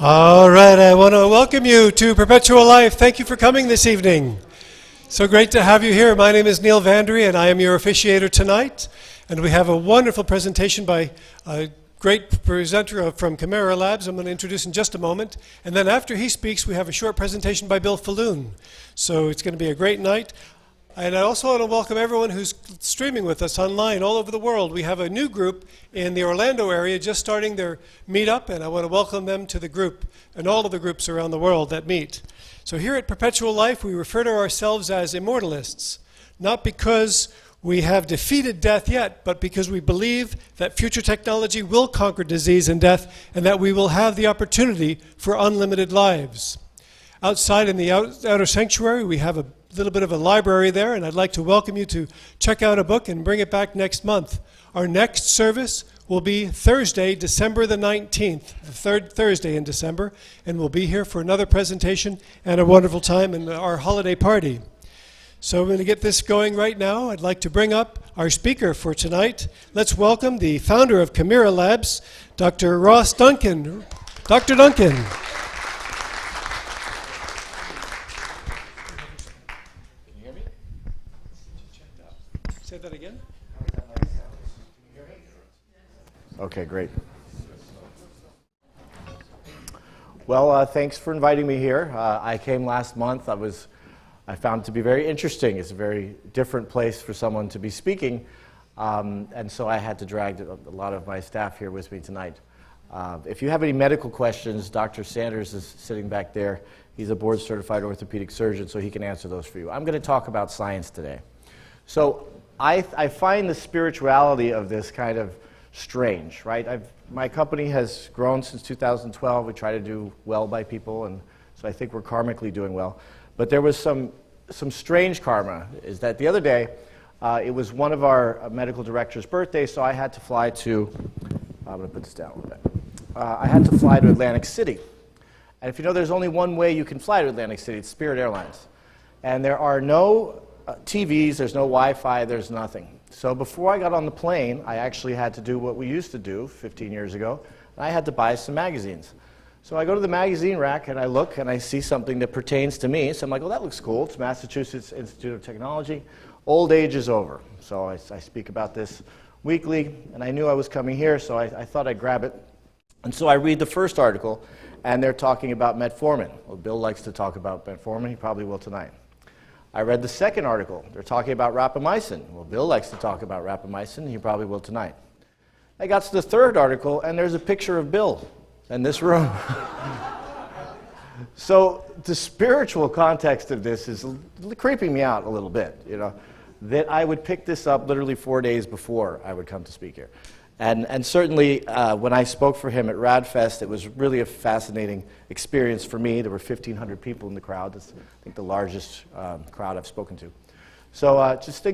All right, I want to welcome you to Perpetual Life. Thank you for coming this evening. So great to have you here. My name is Neil Vandry, and I am your officiator tonight. And we have a wonderful presentation by a great presenter from Kimera Labs. I'm going to introduce in just a moment. And then after he speaks, we have a short presentation by Bill Faloon. So it's going to be a great night. And I also want to welcome everyone who's streaming with us online all over the world. We have a new group in the Orlando area just starting their meetup, and I want to welcome them to the group and all of the groups around the world that meet. So here at Perpetual Life, we refer to ourselves as immortalists, not because we have defeated death yet, but because we believe that future technology will conquer disease and death, and that we will have the opportunity for unlimited lives. Outside in the outer sanctuary, we have a little bit of a library there, and I'd like to welcome you to check out a book and bring it back next month. Our next service will be Thursday, December the 19th, the third Thursday in December, and we'll be here for another presentation and a wonderful time in our holiday party. So I'm going to get this going right now. I'd like to bring up our speaker for tonight. Let's welcome the founder of Kimera Labs, Dr. Ross Duncan. Dr. Duncan. Say that again. Okay, great. Well, thanks for inviting me here. I came last month. I found it to be very interesting. It's a very different place for someone to be speaking, and so I had to drag a lot of my staff here with me tonight. If you have any medical questions, Dr. Sanders is sitting back there. He's a board-certified orthopedic surgeon, so he can answer those for you. I'm going to talk about science today. So I find the spirituality of this kind of strange, right? My company has grown since 2012. We try to do well by people, and so I think we're karmically doing well. But there was some strange karma, is that the other day, it was one of our medical director's birthdays, so I had to fly to, I'm going to put this down a little bit. I had to fly to Atlantic City. And if you know there's only one way you can fly to Atlantic City, it's Spirit Airlines. And there are no TVs, there's no Wi-Fi, there's nothing. So before I got on the plane, I actually had to do what we used to do 15 years ago, and I had to buy some magazines. So I go to the magazine rack and I look and I see something that pertains to me. So I'm like, oh, that looks cool. It's Massachusetts Institute of Technology. Old age is over. So I speak about this weekly, and I knew I was coming here, so I thought I'd grab it. And so I read the first article, and they're talking about Metformin. Well, Bill likes to talk about Metformin. He probably will tonight. I read the second article. They're talking about rapamycin. Well, Bill likes to talk about rapamycin. He probably will tonight. I got to the third article, and there's a picture of Bill in this room. So the spiritual context of this is creeping me out a little bit, you know, that I would pick this up literally 4 days before I would come to speak here. And certainly when I spoke for him at RadFest, it was really a fascinating experience for me. There were 1,500 people in the crowd. That's, I think, the largest crowd I've spoken to. So just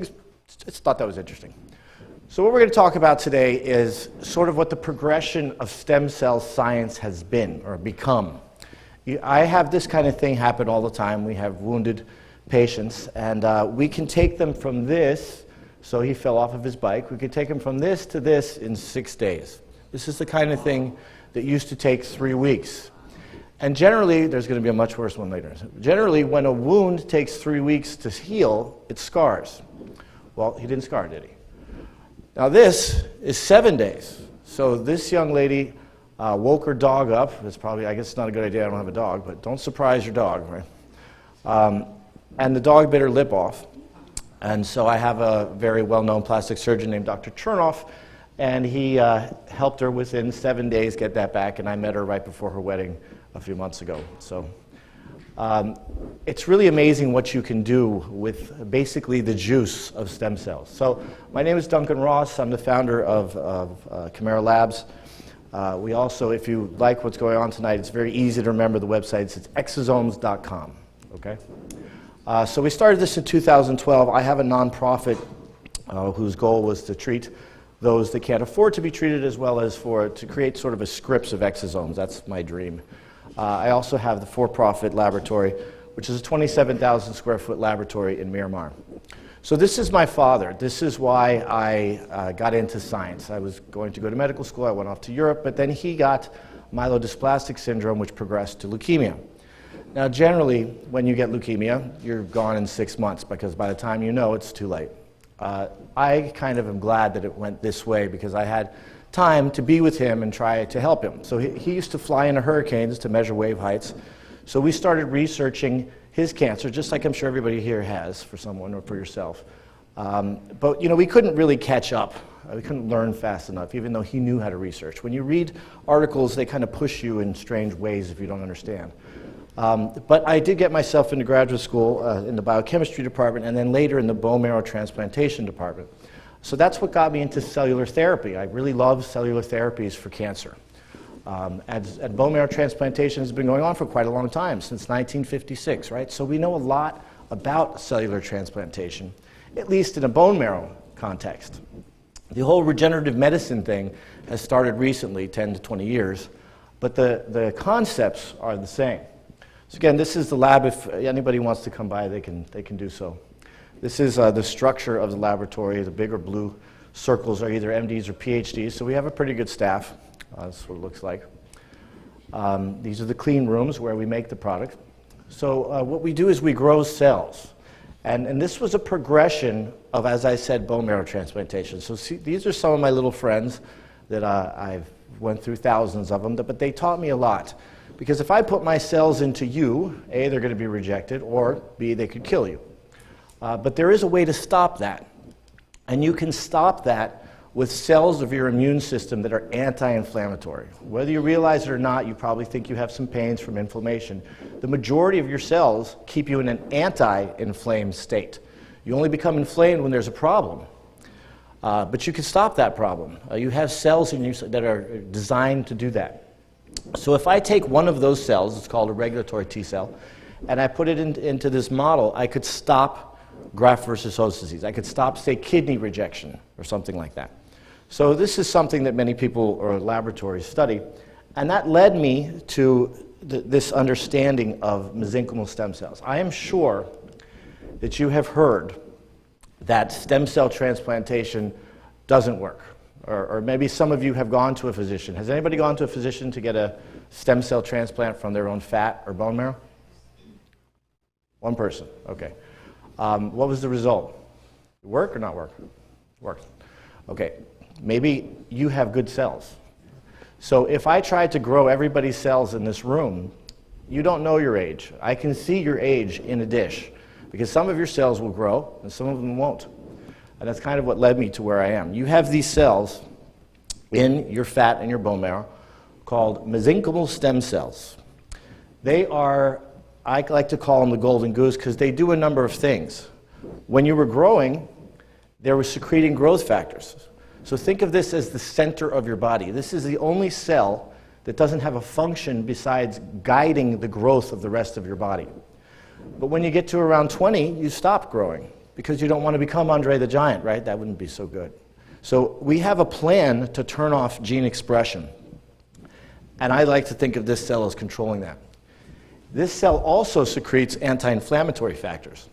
thought that was interesting. So what we're going to talk about today is sort of what the progression of stem cell science has been or become. I have this kind of thing happen all the time. We have wounded patients, and we can take them from this. So he fell off of his bike. We could take him from this to this in 6 days. This is the kind of thing that used to take 3 weeks. And generally, there's going to be a much worse one later. Generally, when a wound takes 3 weeks to heal, it scars. Well, he didn't scar, did he? Now this is 7 days. So this young lady woke her dog up. It's probably, I guess it's not a good idea, I don't have a dog, but don't surprise your dog, right? And the dog bit her lip off. And so I have a very well-known plastic surgeon named Dr. Chernoff, and he helped her within 7 days get that back, and I met her right before her wedding a few months ago. So it's really amazing what you can do with basically the juice of stem cells. So my name is Duncan Ross. I'm the founder of Kimera Labs. We also, if you like what's going on tonight, it's very easy to remember the website. It's exosomes.com, okay? So we started this in 2012. I have a nonprofit whose goal was to treat those that can't afford to be treated, as well as to create sort of a scripts of exosomes. That's my dream. I also have the for-profit laboratory, which is a 27,000 square foot laboratory in Miramar. So this is my father. This is why I got into science. I was going to go to medical school. I went off to Europe, but then he got myelodysplastic syndrome, which progressed to leukemia. Now, generally, when you get leukemia, you're gone in 6 months, because by the time you know, it's too late. I kind of am glad that it went this way, because I had time to be with him and try to help him. So he used to fly into hurricanes to measure wave heights. So we started researching his cancer, just like I'm sure everybody here has for someone or for yourself. But we couldn't really catch up. We couldn't learn fast enough, even though he knew how to research. When you read articles, they kind of push you in strange ways if you don't understand. But I did get myself into graduate school in the biochemistry department, and then later in the bone marrow transplantation department. So that's what got me into cellular therapy. I really love cellular therapies for cancer. And bone marrow transplantation has been going on for quite a long time, since 1956, right? So we know a lot about cellular transplantation, at least in a bone marrow context. The whole regenerative medicine thing has started recently, 10 to 20 years, but the concepts are the same. So again, this is the lab. If anybody wants to come by, they can do so. This is the structure of the laboratory. The bigger blue circles are either MDs or PhDs, so we have a pretty good staff. That's what it looks like. These are the clean rooms where we make the product. So what we do is we grow cells. And this was a progression of, as I said, bone marrow transplantation. So see, these are some of my little friends that I've went through thousands of them, but they taught me a lot. Because if I put my cells into you, A, they're going to be rejected, or B, they could kill you. But there is a way to stop that. And you can stop that with cells of your immune system that are anti-inflammatory. Whether you realize it or not, you probably think you have some pains from inflammation. The majority of your cells keep you in an anti-inflamed state. You only become inflamed when there's a problem. But you can stop that problem. You have cells in you that are designed to do that. So if I take one of those cells, it's called a regulatory T cell, and I put it into this model, I could stop graft versus host disease. I could stop, say, kidney rejection or something like that. So this is something that many people or laboratories study, and that led me to this understanding of mesenchymal stem cells. I am sure that you have heard that stem cell transplantation doesn't work. Or maybe some of you have gone to a physician. Has anybody gone to a physician to get a stem cell transplant from their own fat or bone marrow? One person, okay. What was the result? Work or not work? Worked. Okay, maybe you have good cells. So if I tried to grow everybody's cells in this room, you don't know your age. I can see your age in a dish, because some of your cells will grow and some of them won't. And that's kind of what led me to where I am. You have these cells in your fat and your bone marrow called mesenchymal stem cells. They are, I like to call them the golden goose, because they do a number of things. When you were growing, they were secreting growth factors. So think of this as the center of your body. This is the only cell that doesn't have a function besides guiding the growth of the rest of your body. But when you get to around 20, you stop growing, because you don't want to become Andre the Giant, right? That wouldn't be so good. So we have a plan to turn off gene expression. And I like to think of this cell as controlling that. This cell also secretes anti-inflammatory factors.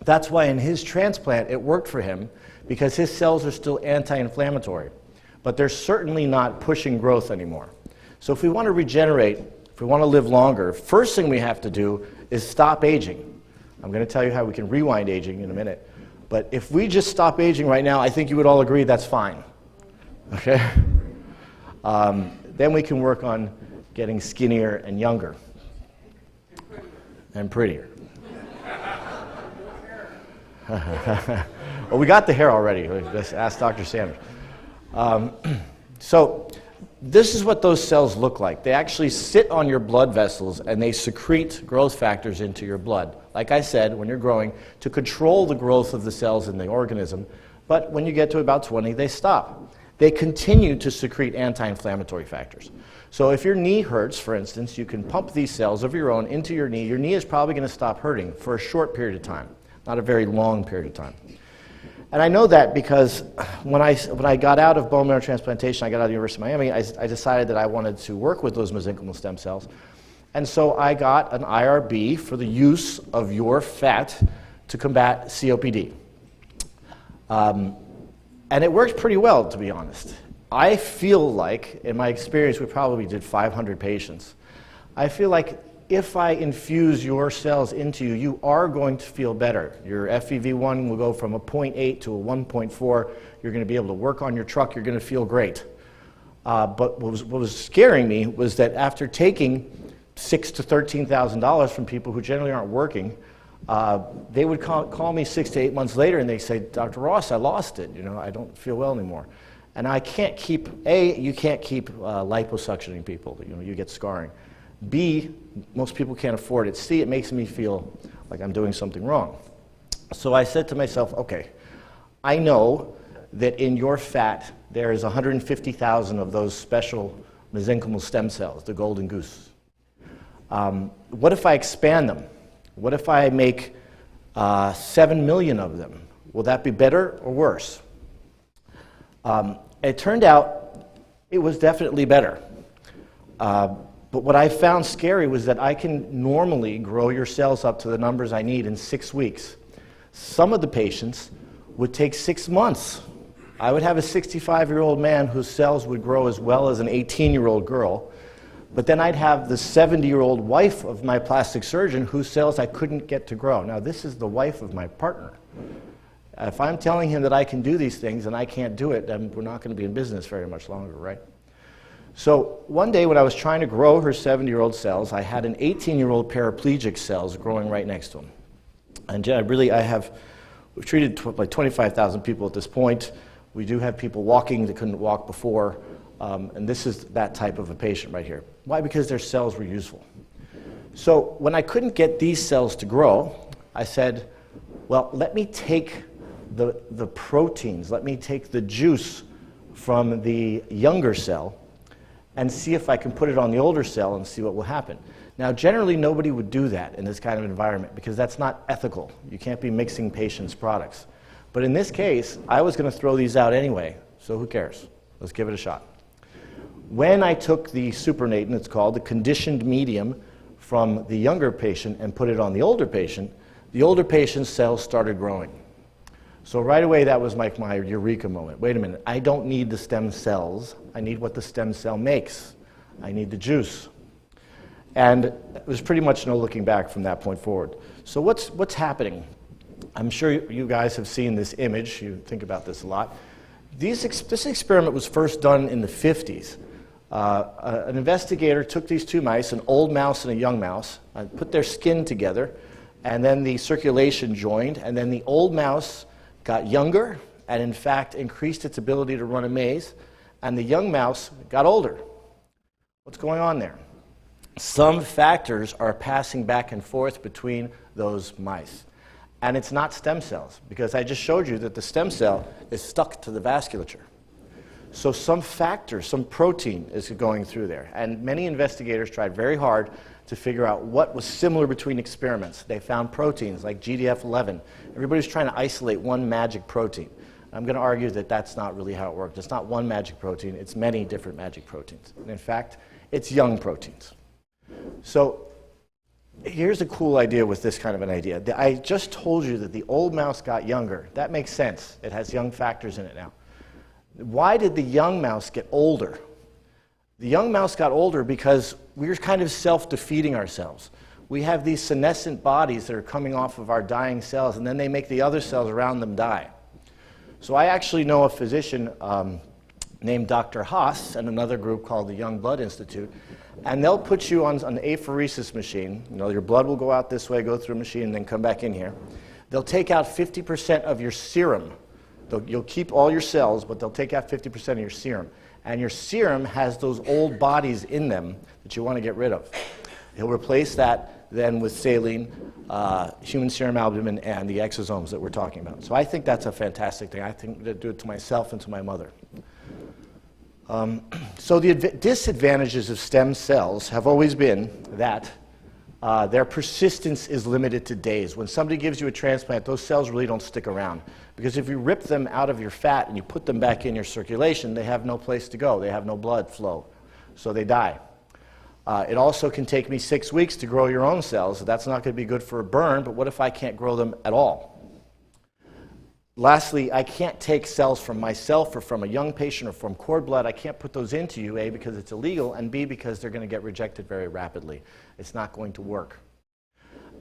That's why in his transplant it worked for him, because his cells are still anti-inflammatory. But they're certainly not pushing growth anymore. So if we want to regenerate, if we want to live longer, first thing we have to do is stop aging. I'm going to tell you how we can rewind aging in a minute. But if we just stop aging right now, I think you would all agree that's fine. Okay? Then we can work on getting skinnier and younger. And prettier. Well, we got the hair already. Let's ask Dr. Sanders. So this is what those cells look like. They actually sit on your blood vessels and they secrete growth factors into your blood. Like I said, when you're growing, to control the growth of the cells in the organism. But when you get to about 20, they stop. They continue to secrete anti-inflammatory factors. So if your knee hurts, for instance, you can pump these cells of your own into your knee. Your knee is probably going to stop hurting for a short period of time, not a very long period of time. And I know that because when I got out of bone marrow transplantation, I got out of the University of Miami, I decided that I wanted to work with those mesenchymal stem cells. And so I got an IRB for the use of your fat to combat COPD. And it worked pretty well, to be honest. I feel like, in my experience, we probably did 500 patients. I feel like if I infuse your cells into you, you are going to feel better. Your FEV1 will go from a 0.8 to a 1.4. You're going to be able to work on your truck. You're going to feel great. But what was scaring me was that after taking $6,000 to $13,000 from people who generally aren't working, they would call me 6 to 8 months later and they say, Dr. Ross, I lost it. You know, I don't feel well anymore. And I can't keep, A, you can't keep liposuctioning people. You know, you get scarring. B, most people can't afford it. C, it makes me feel like I'm doing something wrong. So I said to myself, okay, I know that in your fat there is 150,000 of those special mesenchymal stem cells, the golden goose. What if I expand them? What if I make 7 million of them? Will that be better or worse? It turned out it was definitely better. But what I found scary was that I can normally grow your cells up to the numbers I need in 6 weeks. Some of the patients would take 6 months. I would have a 65-year-old man whose cells would grow as well as an 18-year-old girl, but then I'd have the 70-year-old wife of my plastic surgeon whose cells I couldn't get to grow. Now, this is the wife of my partner. If I'm telling him that I can do these things and I can't do it, then we're not going to be in business very much longer, right? So one day when I was trying to grow her 70-year-old cells, I had an 18-year-old paraplegic cells growing right next to him. And we've treated like 25,000 people at this point. We do have people walking that couldn't walk before, and this is that type of a patient right here. Why? Because their cells were useful. So when I couldn't get these cells to grow, I said, well, let me take the proteins, let me take the juice from the younger cell and see if I can put it on the older cell and see what will happen. Now, generally, nobody would do that in this kind of environment because that's not ethical. You can't be mixing patients' products. But in this case, I was going to throw these out anyway, so who cares? Let's give it a shot. When I took the supernatant, it's called, the conditioned medium from the younger patient and put it on the older patient's cells started growing. So right away, that was like my eureka moment. Wait a minute, I don't need the stem cells. I need what the stem cell makes. I need the juice. And it was pretty much no looking back from that point forward. So what's happening? I'm sure you guys have seen this image. You think about this a lot. This experiment was first done in the 50s. An investigator took these two mice, an old mouse and a young mouse, put their skin together, and then the circulation joined, and then the old mouse got younger and in fact increased its ability to run a maze, and the young mouse got older. What's going on there? Some factors are passing back and forth between those mice. And it's not stem cells, because I just showed you that the stem cell is stuck to the vasculature. So some factor, some protein is going through there. And many investigators tried very hard to figure out what was similar between experiments. They found proteins like GDF11. Everybody's trying to isolate one magic protein. I'm going to argue that that's not really how it worked. It's not one magic protein. It's many different magic proteins. And in fact, it's young proteins. So here's a cool idea with this kind of an idea. I just told you that the old mouse got younger. That makes sense. It has young factors in it now. Why did the young mouse get older? The young mouse got older because we're kind of self-defeating ourselves. We have these senescent bodies that are coming off of our dying cells, and then they make the other cells around them die. So I actually know a physician named Dr. Haas and another group called the Young Blood Institute, and they'll put you on an apheresis machine. You know, your blood will go out this way, go through a machine, and then come back in here. They'll take out 50% of your serum. You'll keep all your cells, but they'll take out 50% of your serum. And your serum has those old bodies in them that you want to get rid of. He'll replace that then with saline, human serum albumin, and the exosomes that we're talking about. So I think that's a fantastic thing. I think to do it to myself and to my mother. So the disadvantages of stem cells have always been that their persistence is limited to days. When somebody gives you a transplant, those cells really don't stick around. Because if you rip them out of your fat and you put them back in your circulation, they have no place to go. They have no blood flow. So they die. It also can take me 6 weeks to grow your own cells. That's not going to be good for a burn, but what if I can't grow them at all? Lastly, I can't take cells from myself or from a young patient or from cord blood. I can't put those into you, A, because it's illegal, and B, because they're going to get rejected very rapidly. It's not going to work.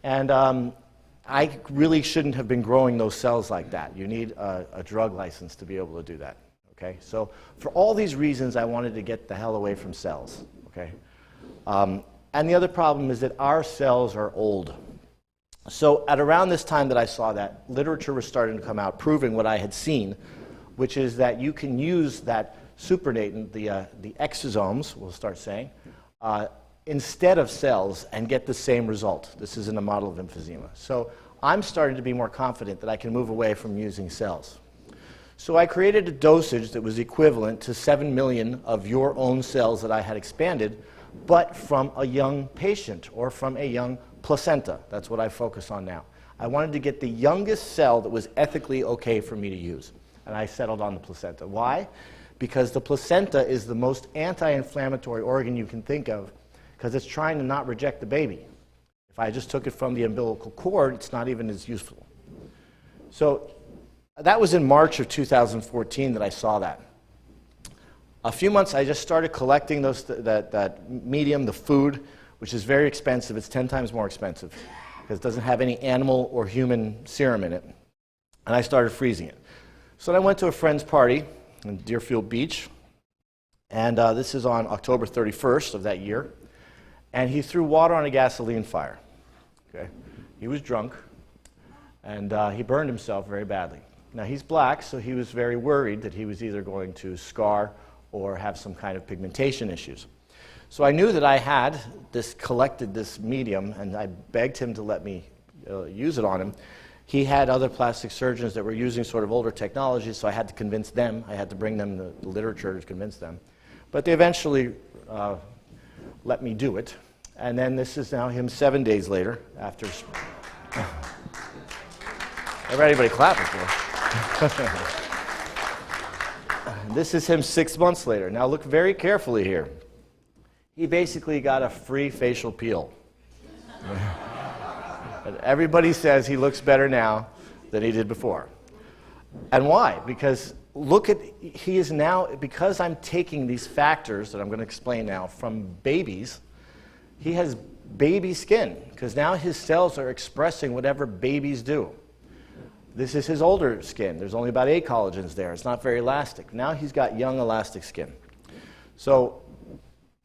And I really shouldn't have been growing those cells like that. You need a drug license to be able to do that. Okay? So for all these reasons, I wanted to get the hell away from cells. Okay? And the other problem is that our cells are old. So at around this time that I saw that, literature was starting to come out proving what I had seen, which is that you can use that supernatant, the exosomes, we'll start saying, instead of cells and get the same result. This is in a model of emphysema. So I'm starting to be more confident that I can move away from using cells. So I created a dosage that was equivalent to 7 million of your own cells that I had expanded, but from a young patient or from a young placenta. That's what I focus on now. I wanted to get the youngest cell that was ethically okay for me to use, and I settled on the placenta. Why? Because the placenta is the most anti-inflammatory organ you can think of, because it's trying to not reject the baby. If I just took it from the umbilical cord, it's not even as useful. So that was in March of 2014 that I saw that. A few months, I just started collecting that medium, the food, which is very expensive. It's 10 times more expensive because it doesn't have any animal or human serum in it. And I started freezing it. So I went to a friend's party in Deerfield Beach, and this is on October 31st of that year, and he threw water on a gasoline fire. Okay? He was drunk, and he burned himself very badly. Now, he's black, so he was very worried that he was either going to scar or have some kind of pigmentation issues. So I knew that I had collected this medium, and I begged him to let me use it on him. He had other plastic surgeons that were using sort of older technologies, so I had to convince them. I had to bring them the literature to convince them. But they eventually let me do it. And then this is now him 7 days later after... Everybody clapping for This is him 6 months later. Now look very carefully here. He basically got a free facial peel. And everybody says he looks better now than he did before. And why? Because look at, he is now, because I'm taking these factors that I'm going to explain now from babies, he has baby skin, because now his cells are expressing whatever babies do. This is his older skin. There's only about 8 collagens there. It's not very elastic. Now he's got young elastic skin. So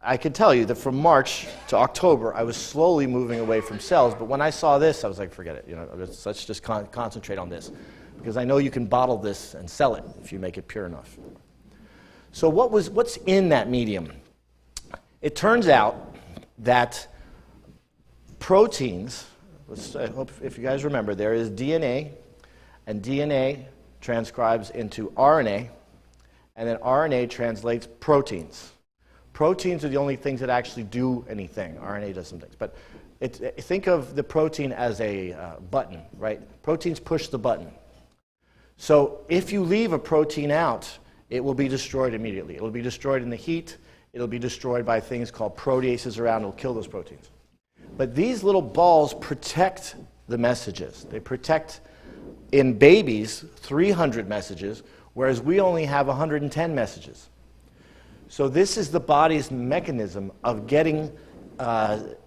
I can tell you that from March to October, I was slowly moving away from cells, but when I saw this, I was like, forget it. You know, let's just concentrate on this, because I know you can bottle this and sell it if you make it pure enough. So what's in that medium? It turns out that proteins, I hope if you guys remember, there is DNA, and DNA transcribes into RNA, and then RNA translates proteins. Proteins are the only things that actually do anything. RNA does some things. But think of the protein as a button, right? Proteins push the button. So if you leave a protein out, it will be destroyed immediately. It will be destroyed in the heat. It will be destroyed by things called proteases around. It will kill those proteins. But these little balls protect the messages. They protect, in babies, 300 messages, whereas we only have 110 messages. So this is the body's mechanism of getting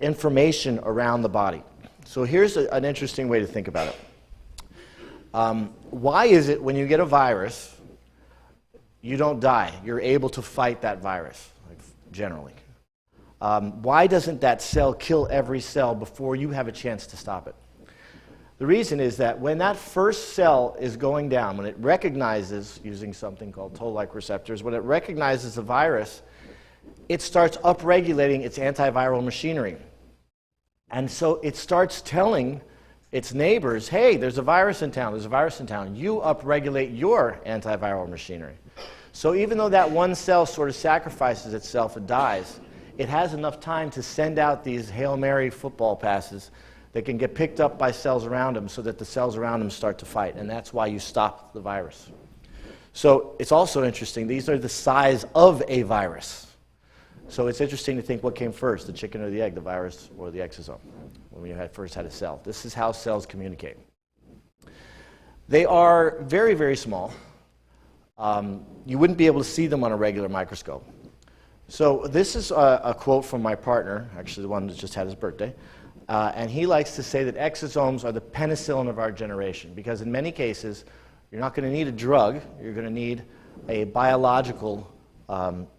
information around the body. So here's an interesting way to think about it. Why is it when you get a virus, you don't die? You're able to fight that virus, like, generally. Why doesn't that cell kill every cell before you have a chance to stop it? The reason is that when that first cell is going down, when it recognizes, using something called toll-like receptors, when it recognizes the virus, it starts upregulating its antiviral machinery. And so it starts telling its neighbors, hey, there's a virus in town, there's a virus in town. You upregulate your antiviral machinery. So even though that one cell sort of sacrifices itself and dies, it has enough time to send out these Hail Mary football passes that can get picked up by cells around them so that the cells around them start to fight. And that's why you stop the virus. So it's also interesting. These are the size of a virus. So it's interesting to think what came first, the chicken or the egg, the virus or the exosome, when we first had a cell. This is how cells communicate. They are very, very small. You wouldn't be able to see them on a regular microscope. So this is a quote from my partner, actually the one that just had his birthday. And he likes to say that exosomes are the penicillin of our generation, because in many cases, you're not going to need a drug, you're going to need a biological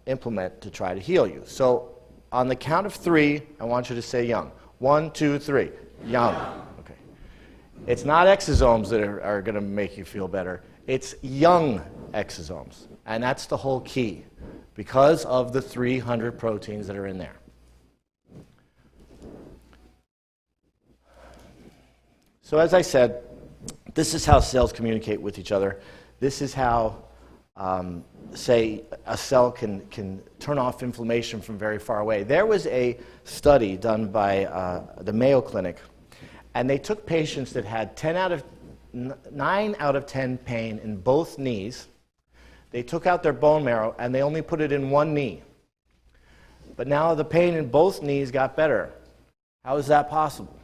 implement to try to heal you. So on the count of 3, I want you to say young. 1, 2, 3. Young. Okay. It's not exosomes that are going to make you feel better. It's young exosomes. And that's the whole key, because of the 300 proteins that are in there. So as I said, this is how cells communicate with each other. This is how, say, a cell can turn off inflammation from very far away. There was a study done by the Mayo Clinic, and they took patients that had 9 out of 10 pain in both knees. They took out their bone marrow, and they only put it in one knee. But now the pain in both knees got better. How is that possible?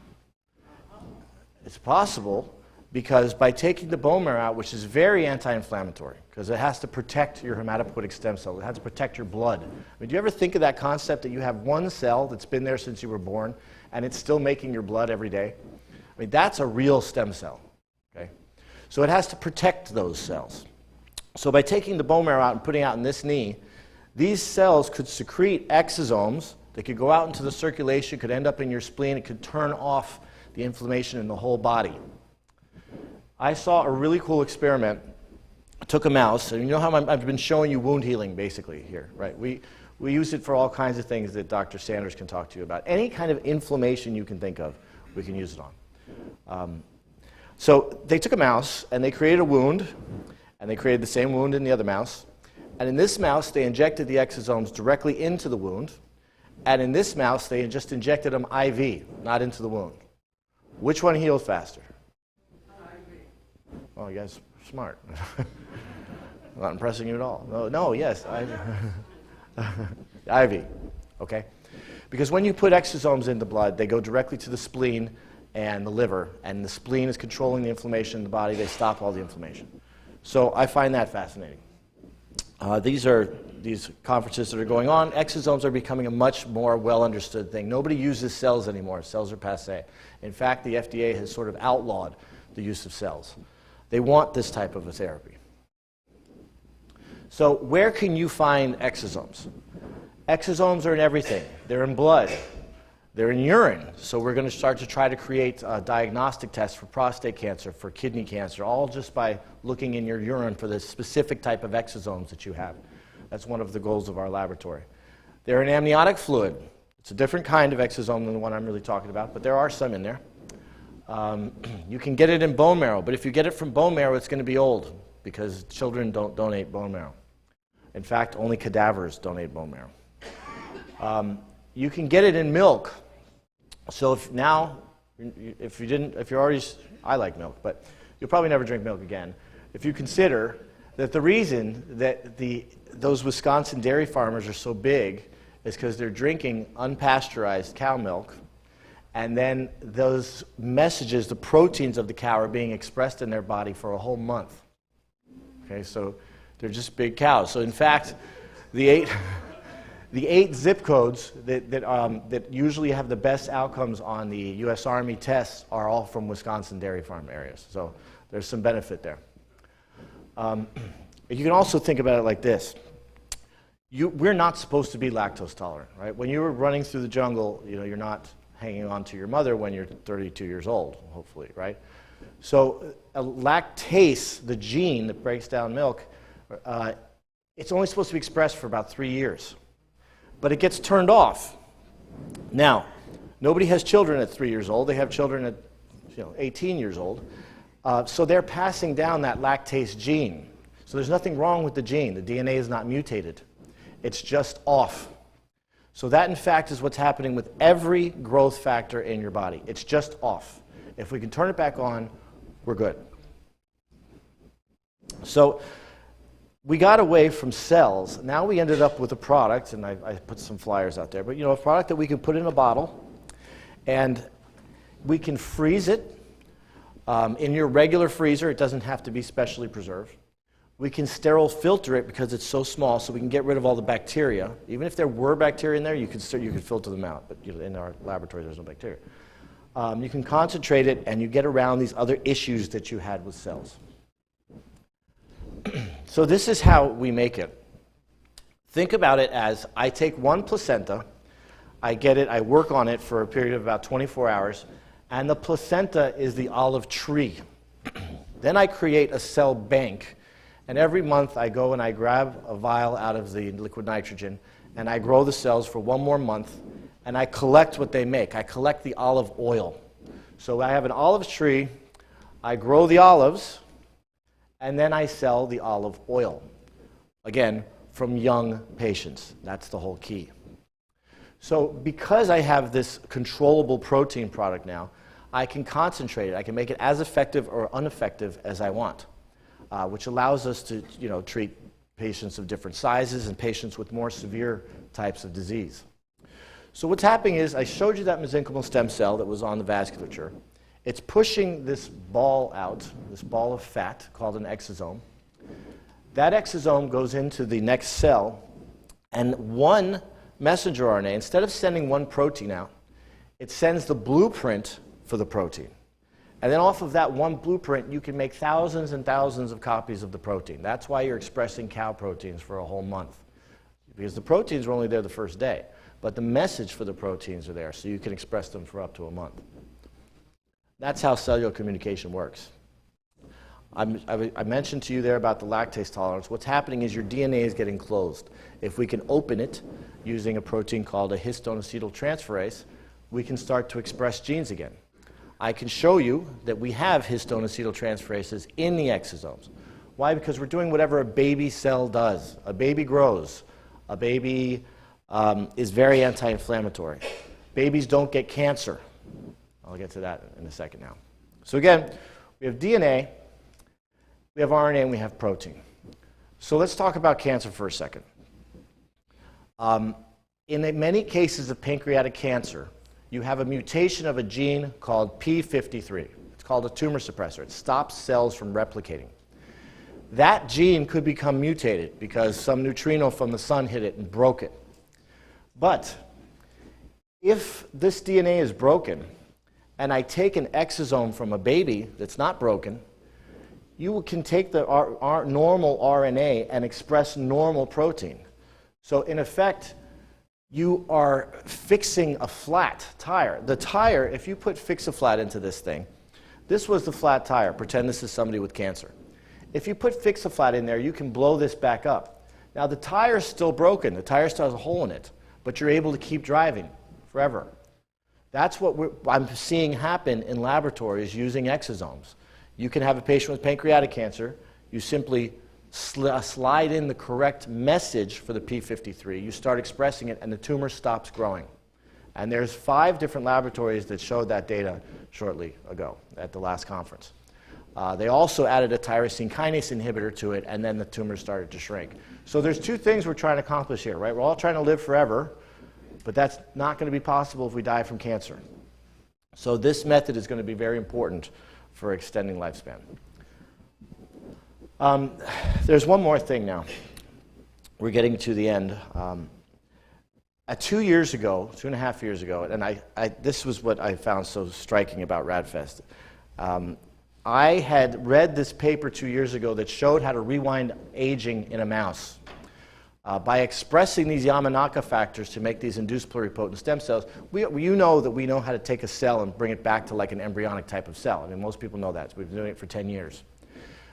It's possible because by taking the bone marrow out, which is very anti-inflammatory, because it has to protect your hematopoietic stem cell, it has to protect your blood. I mean, do you ever think of that concept that you have one cell that's been there since you were born, and it's still making your blood every day? I mean, that's a real stem cell. Okay? So it has to protect those cells. So by taking the bone marrow out and putting it out in this knee, these cells could secrete exosomes that could go out into the circulation, could end up in your spleen, it could turn off the inflammation in the whole body. I saw a really cool experiment. I took a mouse, and you know how I've been showing you wound healing basically here, right? We use it for all kinds of things that Dr. Sanders can talk to you about. Any kind of inflammation you can think of, we can use it on. So they took a mouse, and they created a wound, and they created the same wound in the other mouse. And in this mouse, they injected the exosomes directly into the wound. And in this mouse, they just injected them IV, not into the wound. Which one healed faster? IV. Oh, you guys are smart. I'm not impressing you at all. No, yes, IV. IV, okay? Because when you put exosomes in the blood, they go directly to the spleen and the liver, and the spleen is controlling the inflammation in the body. They stop all the inflammation. So I find that fascinating. These conferences that are going on, exosomes are becoming a much more well-understood thing. Nobody uses cells anymore. Cells are passé. In fact, the FDA has sort of outlawed the use of cells. They want this type of a therapy. So where can you find exosomes? Exosomes are in everything. They're in blood. They're in urine. So we're going to start to try to create diagnostic tests for prostate cancer, for kidney cancer, all just by looking in your urine for the specific type of exosomes that you have. That's one of the goals of our laboratory. They're in amniotic fluid. It's a different kind of exosome than the one I'm really talking about, but there are some in there. You can get it in bone marrow, but if you get it from bone marrow, it's going to be old because children don't donate bone marrow. In fact, only cadavers donate bone marrow. You can get it in milk. So if you're already, I like milk, but you'll probably never drink milk again. If you consider that the reason that those Wisconsin dairy farmers are so big is because they're drinking unpasteurized cow milk, and then those messages, the proteins of the cow, are being expressed in their body for a whole month. Okay, so they're just big cows. So in fact, the eight zip codes that usually have the best outcomes on the U.S. Army tests are all from Wisconsin dairy farm areas. So there's some benefit there. You can also think about it like this. We're not supposed to be lactose tolerant, right? When you were running through the jungle, you're not hanging on to your mother when you're 32 years old, hopefully, right? So lactase, the gene that breaks down milk, it's only supposed to be expressed for about 3 years. But it gets turned off. Now, nobody has children at 3 years old. They have children at 18 years old. So they're passing down that lactase gene. So there's nothing wrong with the gene. The DNA is not mutated. It's just off. So that, in fact, is what's happening with every growth factor in your body. It's just off. If we can turn it back on, we're good. So we got away from cells. Now we ended up with a product, and I put some flyers out there, but a product that we can put in a bottle, and we can freeze it. In your regular freezer, it doesn't have to be specially preserved. We can sterile filter it because it's so small, so we can get rid of all the bacteria. Even if there were bacteria in there, you could filter them out. But in our laboratory, there's no bacteria. You can concentrate it, and you get around these other issues that you had with cells. So this is how we make it. Think about it as I take one placenta, I get it, I work on it for a period of about 24 hours, and the placenta is the olive tree. Then I create a cell bank, and every month I go and I grab a vial out of the liquid nitrogen, and I grow the cells for one more month, and I collect what they make. I collect the olive oil. So I have an olive tree, I grow the olives, and then I sell the olive oil. Again, from young patients. That's the whole key. So because I have this controllable protein product now, I can concentrate it. I can make it as effective or ineffective as I want, which allows us to treat patients of different sizes and patients with more severe types of disease. So what's happening is I showed you that mesenchymal stem cell that was on the vasculature. It's pushing this ball out, this ball of fat called an exosome. That exosome goes into the next cell, and one messenger RNA, instead of sending one protein out, it sends the blueprint for the protein. And then off of that one blueprint, you can make thousands and thousands of copies of the protein. That's why you're expressing cow proteins for a whole month, because the proteins are only there the first day, but the message for the proteins are there, so you can express them for up to a month. That's how cellular communication works. I mentioned to you there about the lactase tolerance. What's happening is your DNA is getting closed. If we can open it using a protein called a histone acetyltransferase, we can start to express genes again. I can show you that we have histone acetyltransferases in the exosomes. Why? Because we're doing whatever a baby cell does. A baby grows. A baby is very anti-inflammatory. Babies don't get cancer. I'll get to that in a second now. So again, we have DNA, we have RNA, and we have protein. So let's talk about cancer for a second. In many cases of pancreatic cancer, you have a mutation of a gene called P53. It's called a tumor suppressor. It stops cells from replicating. That gene could become mutated because some neutrino from the sun hit it and broke it. But if this DNA is broken, and I take an exosome from a baby that's not broken, you can take the normal RNA and express normal protein. So in effect, you are fixing a flat tire. The tire, if you put Fix-A-Flat into this thing, this was the flat tire. Pretend this is somebody with cancer. If you put Fix-A-Flat in there, you can blow this back up. Now the tire's still broken. The tire still has a hole in it, but you're able to keep driving forever. That's what I'm seeing happen in laboratories using exosomes. You can have a patient with pancreatic cancer. You simply slide in the correct message for the P53. You start expressing it, and the tumor stops growing. And there's 5 different laboratories that showed that data shortly ago at the last conference. They also added a tyrosine kinase inhibitor to it, and then the tumor started to shrink. So there's 2 things we're trying to accomplish here, right? We're all trying to live forever, but that's not going to be possible if we die from cancer. So this method is going to be very important for extending lifespan. There's one more thing now. We're getting to the end. 2 years ago, 2.5 years ago, and this was what I found so striking about RadFest. I had read this paper 2 years ago that showed how to rewind aging in a mouse. By expressing these Yamanaka factors to make these induced pluripotent stem cells, you know that we know how to take a cell and bring it back to like an embryonic type of cell. I mean, most people know that. So we've been doing it for 10 years.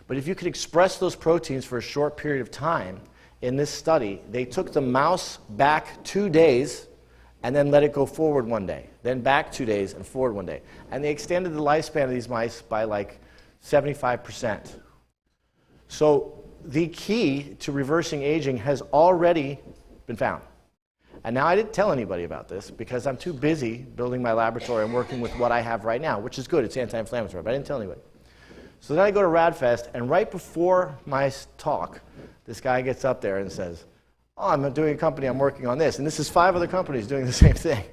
But if you could express those proteins for a short period of time, in this study, they took the mouse back 2 days and then let it go forward 1 day, then back 2 days and forward 1 day. And they extended the lifespan of these mice by like 75%. So the key to reversing aging has already been found. And now I didn't tell anybody about this because I'm too busy building my laboratory and working with what I have right now, which is good. It's anti-inflammatory, but I didn't tell anybody. So then I go to RadFest, and right before my talk, this guy gets up there and says, "Oh, I'm doing a company, I'm working on this." And this is 5 other companies doing the same thing.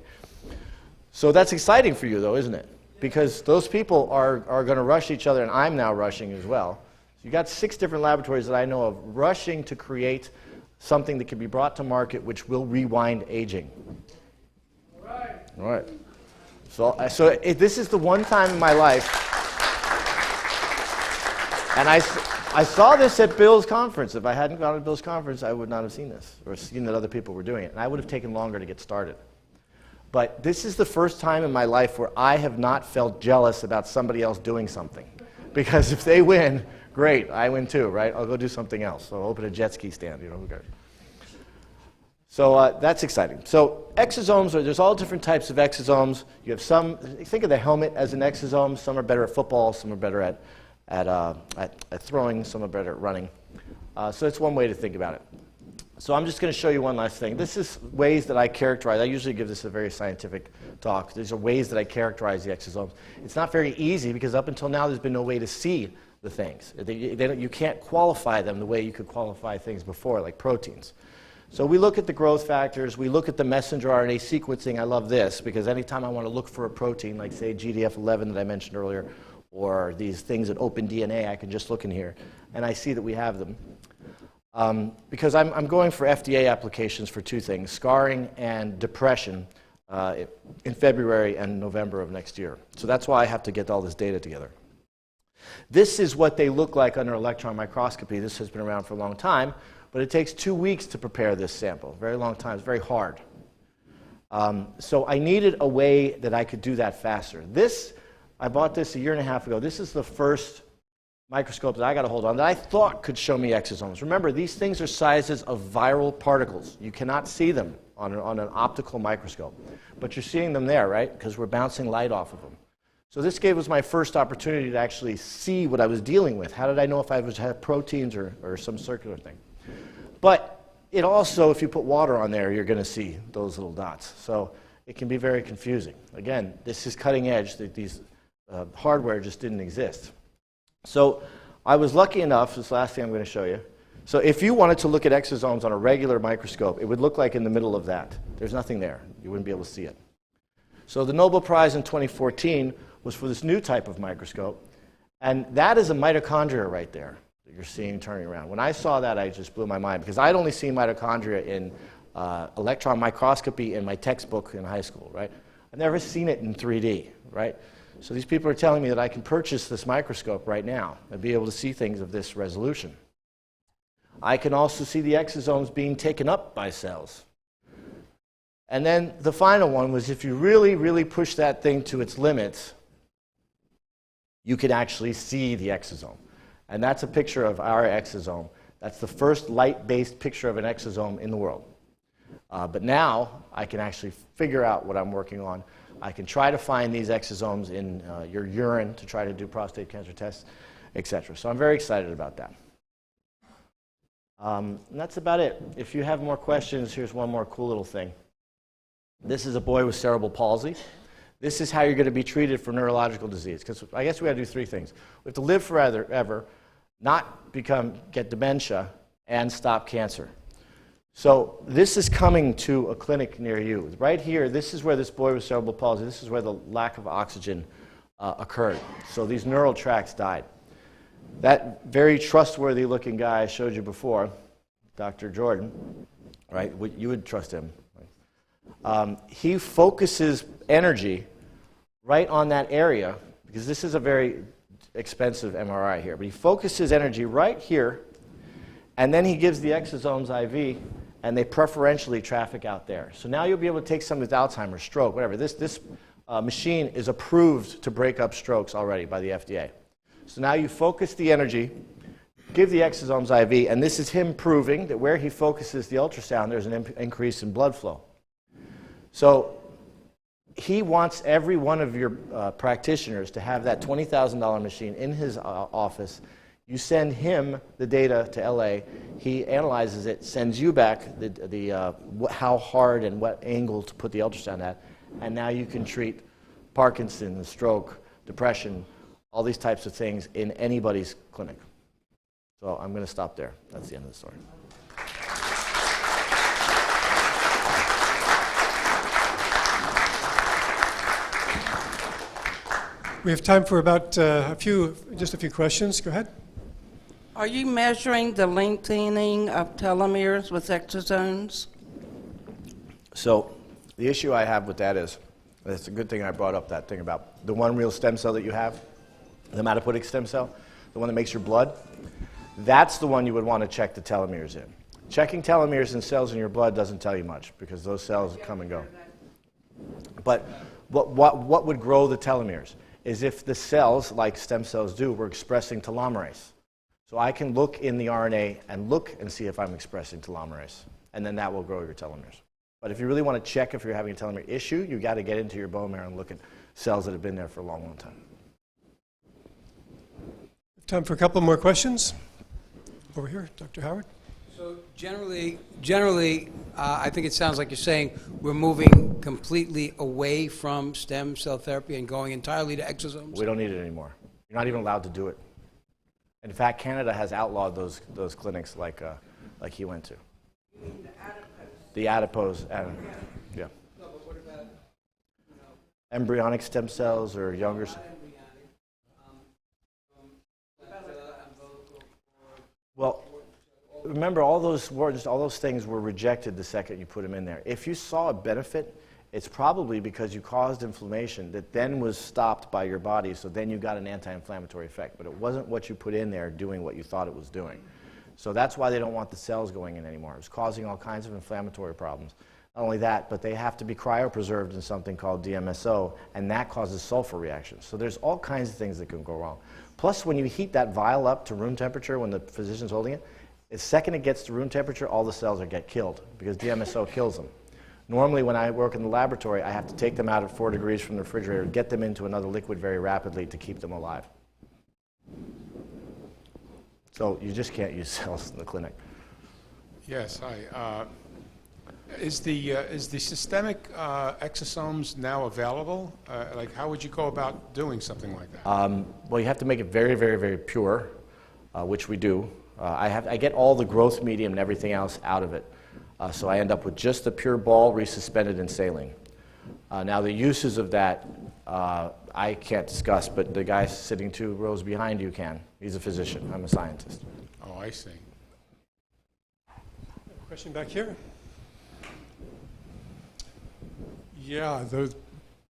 So that's exciting for you, though, isn't it? because those people are going to rush each other, and I'm now rushing as well. So you got 6 different laboratories that I know of rushing to create something that can be brought to market which will rewind aging. All right. So this is the one time in my life, and I saw this at Bill's conference. If I hadn't gone to Bill's conference, I would not have seen this or seen that other people were doing it, and I would have taken longer to get started. But this is the first time in my life where I have not felt jealous about somebody else doing something. Because if they win, great, I win too, right? I'll go do something else. So I'll open a jet ski stand, you know, who cares? So that's exciting. So exosomes, there's all different types of exosomes. You have some, think of the helmet as an exosome. Some are better at football, some are better at throwing, some are better at running. So it's one way to think about it. So I'm just going to show you one last thing. This is ways that I characterize. I usually give this a very scientific talk. These are ways that I characterize the exosomes. It's not very easy because up until now there's been no way to see the things. You can't qualify them the way you could qualify things before, like proteins. So we look at the growth factors. We look at the messenger RNA sequencing. I love this because anytime I want to look for a protein, like say GDF11 that I mentioned earlier, or these things that open DNA, I can just look in here and I see that we have them. Because I'm going for FDA applications for 2 things, scarring and depression, in February and November of next year. So that's why I have to get all this data together. This is what they look like under electron microscopy. This has been around for a long time, but it takes 2 weeks to prepare this sample. Very long time. It's very hard. So I needed a way that I could do that faster. I bought this a 1.5 years ago. This is the first microscope that I got a hold on that I thought could show me exosomes. Remember, these things are sizes of viral particles. You cannot see them on an optical microscope. But you're seeing them there, right? Because we're bouncing light off of them. So this gave us my first opportunity to actually see what I was dealing with. How did I know if I had proteins or some circular thing? But it also, if you put water on there, you're going to see those little dots. So it can be very confusing. Again, this is cutting edge. These hardware just didn't exist. So I was lucky enough, this last thing I'm going to show you. So if you wanted to look at exosomes on a regular microscope, it would look like in the middle of that. There's nothing there. You wouldn't be able to see it. So the Nobel Prize in 2014 was for this new type of microscope. And that is a mitochondria right there that you're seeing turning around. When I saw that, I just blew my mind because I'd only seen mitochondria in electron microscopy in my textbook in high school, right? I've never seen it in 3D, right? So these people are telling me that I can purchase this microscope right now and be able to see things of this resolution. I can also see the exosomes being taken up by cells. And then the final one was if you really, really push that thing to its limits, you can actually see the exosome. And that's a picture of our exosome. That's the first light-based picture of an exosome in the world. But now I can actually figure out what I'm working on. I can try to find these exosomes in your urine to try to do prostate cancer tests, etc. So I'm very excited about that. And that's about it. If you have more questions, here's one more cool little thing. This is a boy with cerebral palsy. This is how you're going to be treated for neurological disease. Because I guess we got to do 3 things. We have to live forever, not get dementia, and stop cancer. So this is coming to a clinic near you. Right here, this is where this boy with cerebral palsy, this is where the lack of oxygen occurred. So these neural tracts died. That very trustworthy looking guy I showed you before, Dr. Jordan, right? You would trust him. Right? He focuses energy right on that area, because this is a very expensive MRI here, but he focuses energy right here, and then he gives the exosomes IV, and they preferentially traffic out there. So now you'll be able to take some with Alzheimer's, stroke, whatever. This machine is approved to break up strokes already by the FDA. So now you focus the energy, give the exosomes IV, and this is him proving that where he focuses the ultrasound, there's an increase in blood flow. So he wants every one of your practitioners to have that $20,000 machine in his office. You send him the data to LA, he analyzes it, sends you back how hard and what angle to put the ultrasound at, and now you can treat Parkinson's, stroke, depression, all these types of things in anybody's clinic. So I'm going to stop there. That's the end of the story. We have time for about just a few questions. Go ahead. Are you measuring the lengthening of telomeres with exosomes? So the issue I have with that is, it's a good thing I brought up that thing about the one real stem cell that you have, the hematopoietic stem cell, the one that makes your blood. That's the one you would want to check the telomeres in. Checking telomeres in cells in your blood doesn't tell you much because those cells come and go. But what would grow the telomeres is if the cells, like stem cells do, were expressing telomerase. So I can look in the RNA and look and see if I'm expressing telomerase, and then that will grow your telomeres. But if you really want to check if you're having a telomere issue, you've got to get into your bone marrow and look at cells that have been there for a long, long time. Time for a couple more questions. Over here, Dr. Howard. So generally, I think it sounds like you're saying we're moving completely away from stem cell therapy and going entirely to exosomes? We don't need it anymore. You're not even allowed to do it. In fact, Canada has outlawed those clinics like he went to. You mean the adipose? The adipose, yeah. No, but what about, Embryonic stem cells or younger. Well, remember all those words, all those things were rejected the second you put them in there. If you saw a benefit, it's probably because you caused inflammation that then was stopped by your body, so then you got an anti-inflammatory effect. But it wasn't what you put in there doing what you thought it was doing. So that's why they don't want the cells going in anymore. It was causing all kinds of inflammatory problems. Not only that, but they have to be cryopreserved in something called DMSO, and that causes sulfur reactions. So there's all kinds of things that can go wrong. Plus, when you heat that vial up to room temperature when the physician's holding it, the second it gets to room temperature, all the cells get killed because DMSO kills them. Normally, when I work in the laboratory, I have to take them out at 4 degrees from the refrigerator, get them into another liquid very rapidly to keep them alive. So you just can't use cells in the clinic. Yes, hi. Is the systemic exosomes now available? Like, how would you go about doing something like that? Well, you have to make it very, very, very pure, which we do. I get all the growth medium and everything else out of it. So I end up with just the pure ball resuspended in saline. Now, the uses of that I can't discuss, but the guy sitting 2 rows behind you can. He's a physician. I'm a scientist. Oh, I see. Question back here. Yeah, the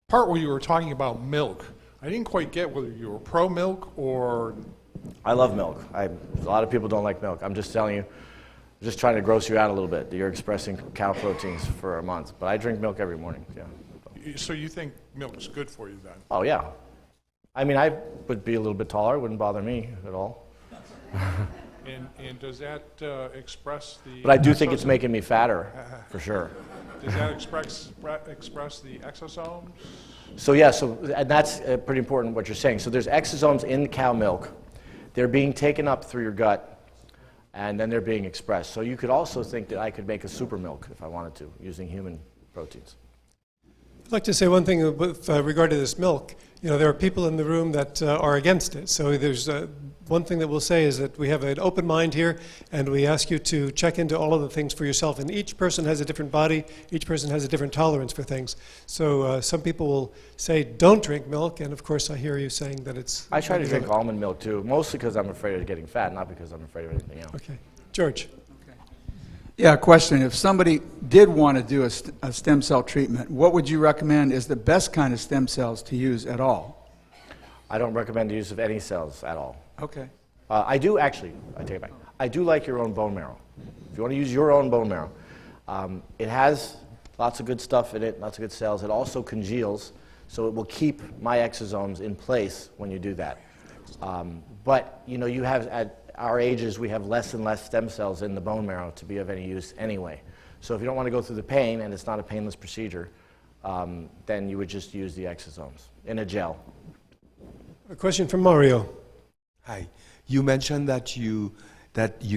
part where you were talking about milk, I didn't quite get whether you were pro-milk or... I love milk. A lot of people don't like milk. I'm just telling you, I'm just trying to gross you out a little bit that you're expressing cow proteins for a month. But I drink milk every morning, yeah. So you think milk is good for you then? Oh, yeah. I mean, I would be a little bit taller. It wouldn't bother me at all. And does that express the... But I do think it's making me fatter, for sure. Does that express the exosomes? So yeah, and that's pretty important what you're saying. So there's exosomes in cow milk. They're being taken up through your gut, and then they're being expressed. So you could also think that I could make a super milk if I wanted to, using human proteins. I'd like to say one thing with regard to this milk. You know, there are people in the room that are against it. So there's one thing that we'll say is that we have an open mind here, and we ask you to check into all of the things for yourself. And each person has a different body. Each person has a different tolerance for things. So some people will say, don't drink milk. And of course, I hear you saying that it's... I try to drink almond milk too, mostly because I'm afraid of getting fat, not because I'm afraid of anything else. Okay. George. Yeah, question. If somebody did want to do a stem cell treatment, what would you recommend is the best kind of stem cells to use at all? I don't recommend the use of any cells at all. Okay. I do actually, I take it back. I do like your own bone marrow. If you want to use your own bone marrow, it has lots of good stuff in it, lots of good cells. It also congeals, so it will keep my exosomes in place when you do that. But, you know, you have, at our ages, we have less and less stem cells in the bone marrow to be of any use anyway. So if you don't want to go through the pain, and it's not a painless procedure, then you would just use the exosomes in a gel. A question from Mario. Hi. You mentioned that you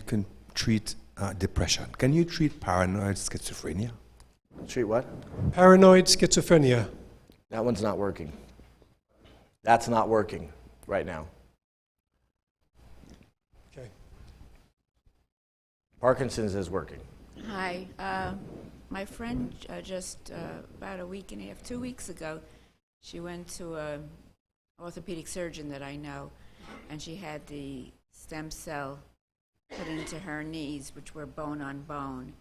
can treat depression. Can you treat paranoid schizophrenia? Treat what? Paranoid schizophrenia. That one's not working. That's not working right now. Okay. Parkinson's is working. Hi. My friend just about a week and a half, 2 weeks ago, she went to a orthopedic surgeon that I know, and she had the stem cell put into her knees, which were bone on bone.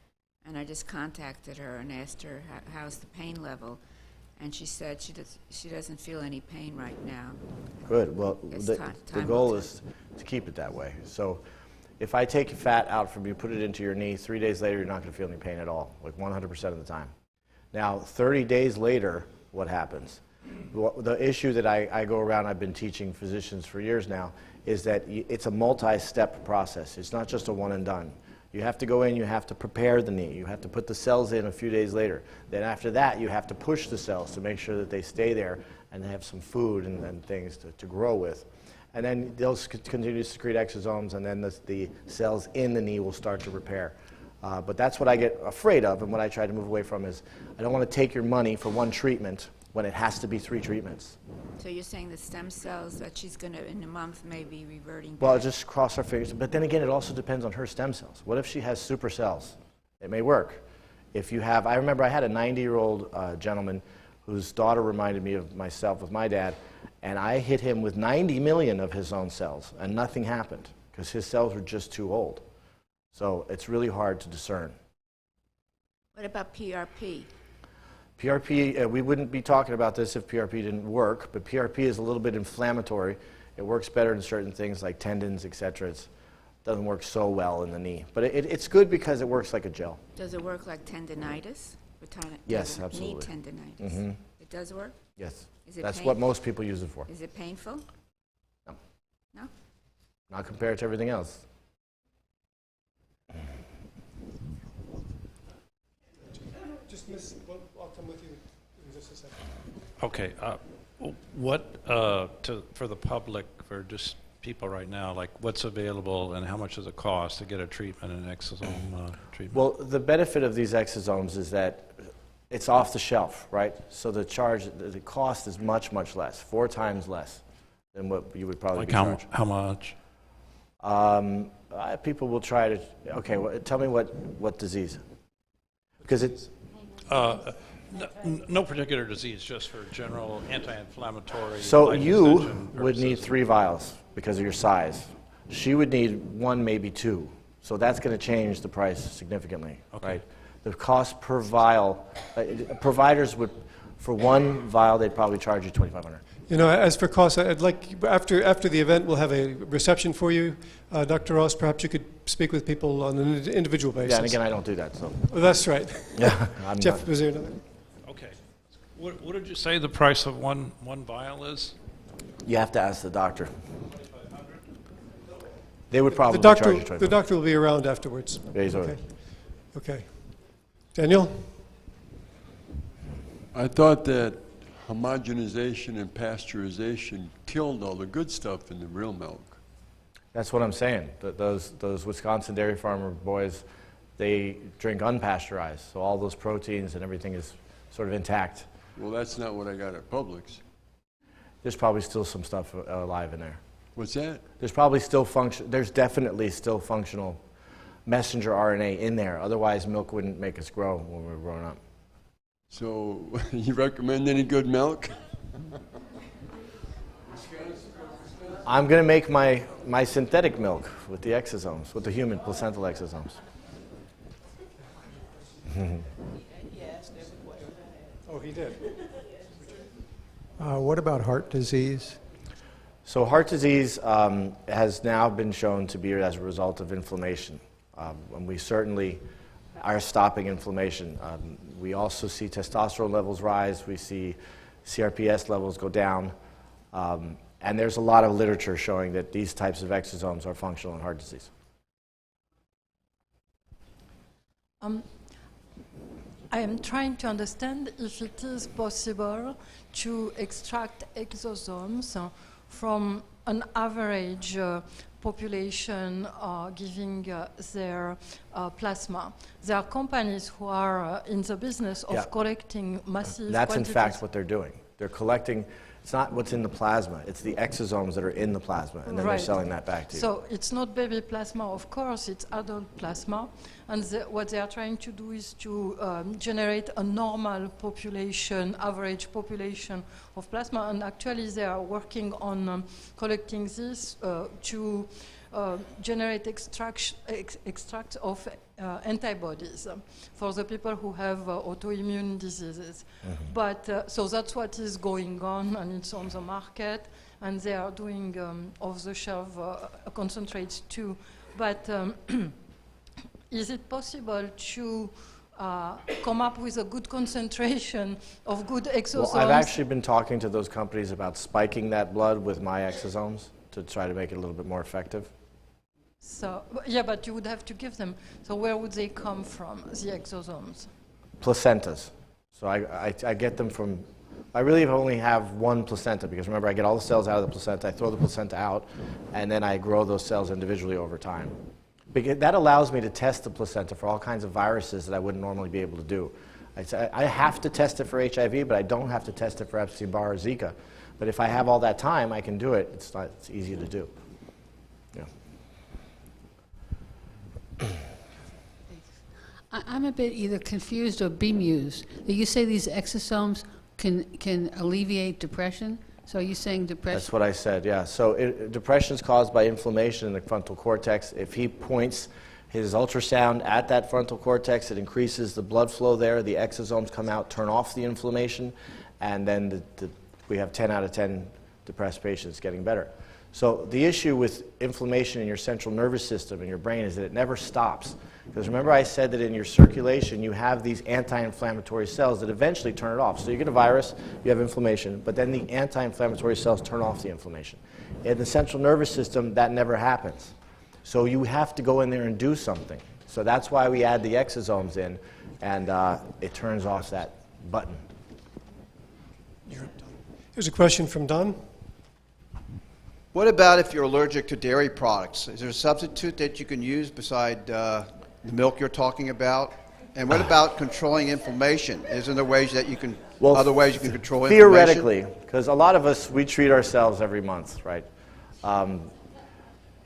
And I just contacted her and asked her how's the pain level, and she said she doesn't feel any pain right now. Good. Well, It's the time goal will is to keep it that way. So if I take fat out from you, put it into your knee, 3 days later, you're not going to feel any pain at all, like 100% of the time. Now, 30 days later, what happens? The issue that I go around, I've been teaching physicians for years now, is that it's a multi-step process. It's not just a one and done. You have to go in, you have to prepare the knee, you have to put the cells in a few days later. Then after that, you have to push the cells to make sure that they stay there and they have some food and things to grow with. And then they'll continue to secrete exosomes, and then the cells in the knee will start to repair. But that's what I get afraid of, and what I try to move away from is I don't want to take your money for one treatment when it has to be 3 treatments. So you're saying the stem cells that she's going to, in a month, may be reverting back? Well, just cross our fingers. But then again, it also depends on her stem cells. What if she has super cells? It may work. If you have, I remember I had a 90-year-old gentleman whose daughter reminded me of myself with my dad, and I hit him with 90 million of his own cells, and nothing happened because his cells were just too old. So it's really hard to discern. What about PRP? PRP, we wouldn't be talking about this if PRP didn't work, but PRP is a little bit inflammatory. It works better in certain things like tendons, etc. It doesn't work so well in the knee. But it's good because it works like a gel. Does it work like tendinitis? Yes, absolutely. Knee tendinitis. It does work? Yes. Is it That's what most people use it for. Is it painful? No. No? Not compared to everything else. Just miss, I'll come with you in just a second. Okay, for the public, for just people right now, like what's available and how much does it cost to get a treatment, an exosome treatment? Well, the benefit of these exosomes is that it's off the shelf, right? So the cost is much, much less, 4 times less than what you would probably like be charged. how much? People will try to, okay, well, tell me what disease? Because it's... No particular disease, just for general anti-inflammatory. So life you extension would need purposes. 3 vials because of your size. She would need 1, maybe 2. So that's going to change the price significantly, Okay. right? The cost per vial, providers would, for 1 vial, they'd probably charge you $2,500. You know, as for costs, I'd like, after the event, we'll have a reception for you. Dr. Ross, perhaps you could speak with people on an individual basis. Yeah, and again, I don't do that, so. Oh, that's right. Yeah, I'm Jeff, not. was there another? Okay. What did you say the price of one vial is? You have to ask the doctor. They would probably The doctor, charge you $2,500. the doctor will be around afterwards. Yeah, he's over Okay. Okay. Daniel? I thought that homogenization and pasteurization killed all the good stuff in the real milk. That's what I'm saying. Those Wisconsin dairy farmer boys, they drink unpasteurized, so all those proteins and everything is sort of intact. Well, that's not what I got at Publix. There's probably still some stuff alive in there. What's that? There's probably still there's definitely still functional messenger RNA in there. Otherwise, milk wouldn't make us grow when we were growing up. So, you recommend any good milk? I'm going to make my synthetic milk with the exosomes, with the human placental exosomes. Oh, he did. What about heart disease? So heart disease has now been shown to be as a result of inflammation. And we certainly are stopping inflammation. We also see testosterone levels rise. We see CRPS levels go down. And there's a lot of literature showing that these types of exosomes are functional in heart disease. I am trying to understand if it is possible to extract exosomes from an average population giving their plasma. There are companies who are in the business of collecting massive That's in quantities. fact what they're doing. They're collecting, it's not what's in the plasma, it's the exosomes that are in the plasma, and then they're selling that back to you. So it's not baby plasma, of course, it's adult plasma. And what they are trying to do is to generate a normal population, average population of plasma. And actually they are working on collecting this to generate extracts of antibodies for the people who have autoimmune diseases. But so that's what is going on, and it's on the market, and they are doing off-the-shelf concentrates too. But is it possible to come up with a good concentration of good exosomes? Well, I've actually been talking to those companies about spiking that blood with my exosomes to try to make it a little bit more effective. So, yeah, but you would have to give them. So where would they come from, the exosomes? Placentas. So I get them from, I really only have one placenta, because remember, I get all the cells out of the placenta, I throw the placenta out, and then I grow those cells individually over time. Because that allows me to test the placenta for all kinds of viruses that I wouldn't normally be able to do. I have to test it for HIV, but I don't have to test it for Epstein-Barr or Zika. But if I have all that time, I can do it. It's easy to do. Yeah. I'm a bit either confused or bemused. You say these exosomes can alleviate depression? So are you saying depression? That's what I said, yeah. So depression is caused by inflammation in the frontal cortex. If he points his ultrasound at that frontal cortex, it increases the blood flow there. The exosomes come out, turn off the inflammation, and then we have 10 out of 10 depressed patients getting better. So the issue with inflammation in your central nervous system in your brain is that it never stops. Because remember I said that in your circulation you have these anti-inflammatory cells that eventually turn it off. So you get a virus, you have inflammation, but then the anti-inflammatory cells turn off the inflammation. In the central nervous system, that never happens. So you have to go in there and do something. So that's why we add the exosomes in, and it turns off that button. Here's a question from Don. What about if you're allergic to dairy products? Is there a substitute that you can use beside the milk you're talking about? And what about controlling inflammation? Isn't there ways that you can, other ways you can control inflammation? Theoretically, because a lot of us, we treat ourselves every month, right?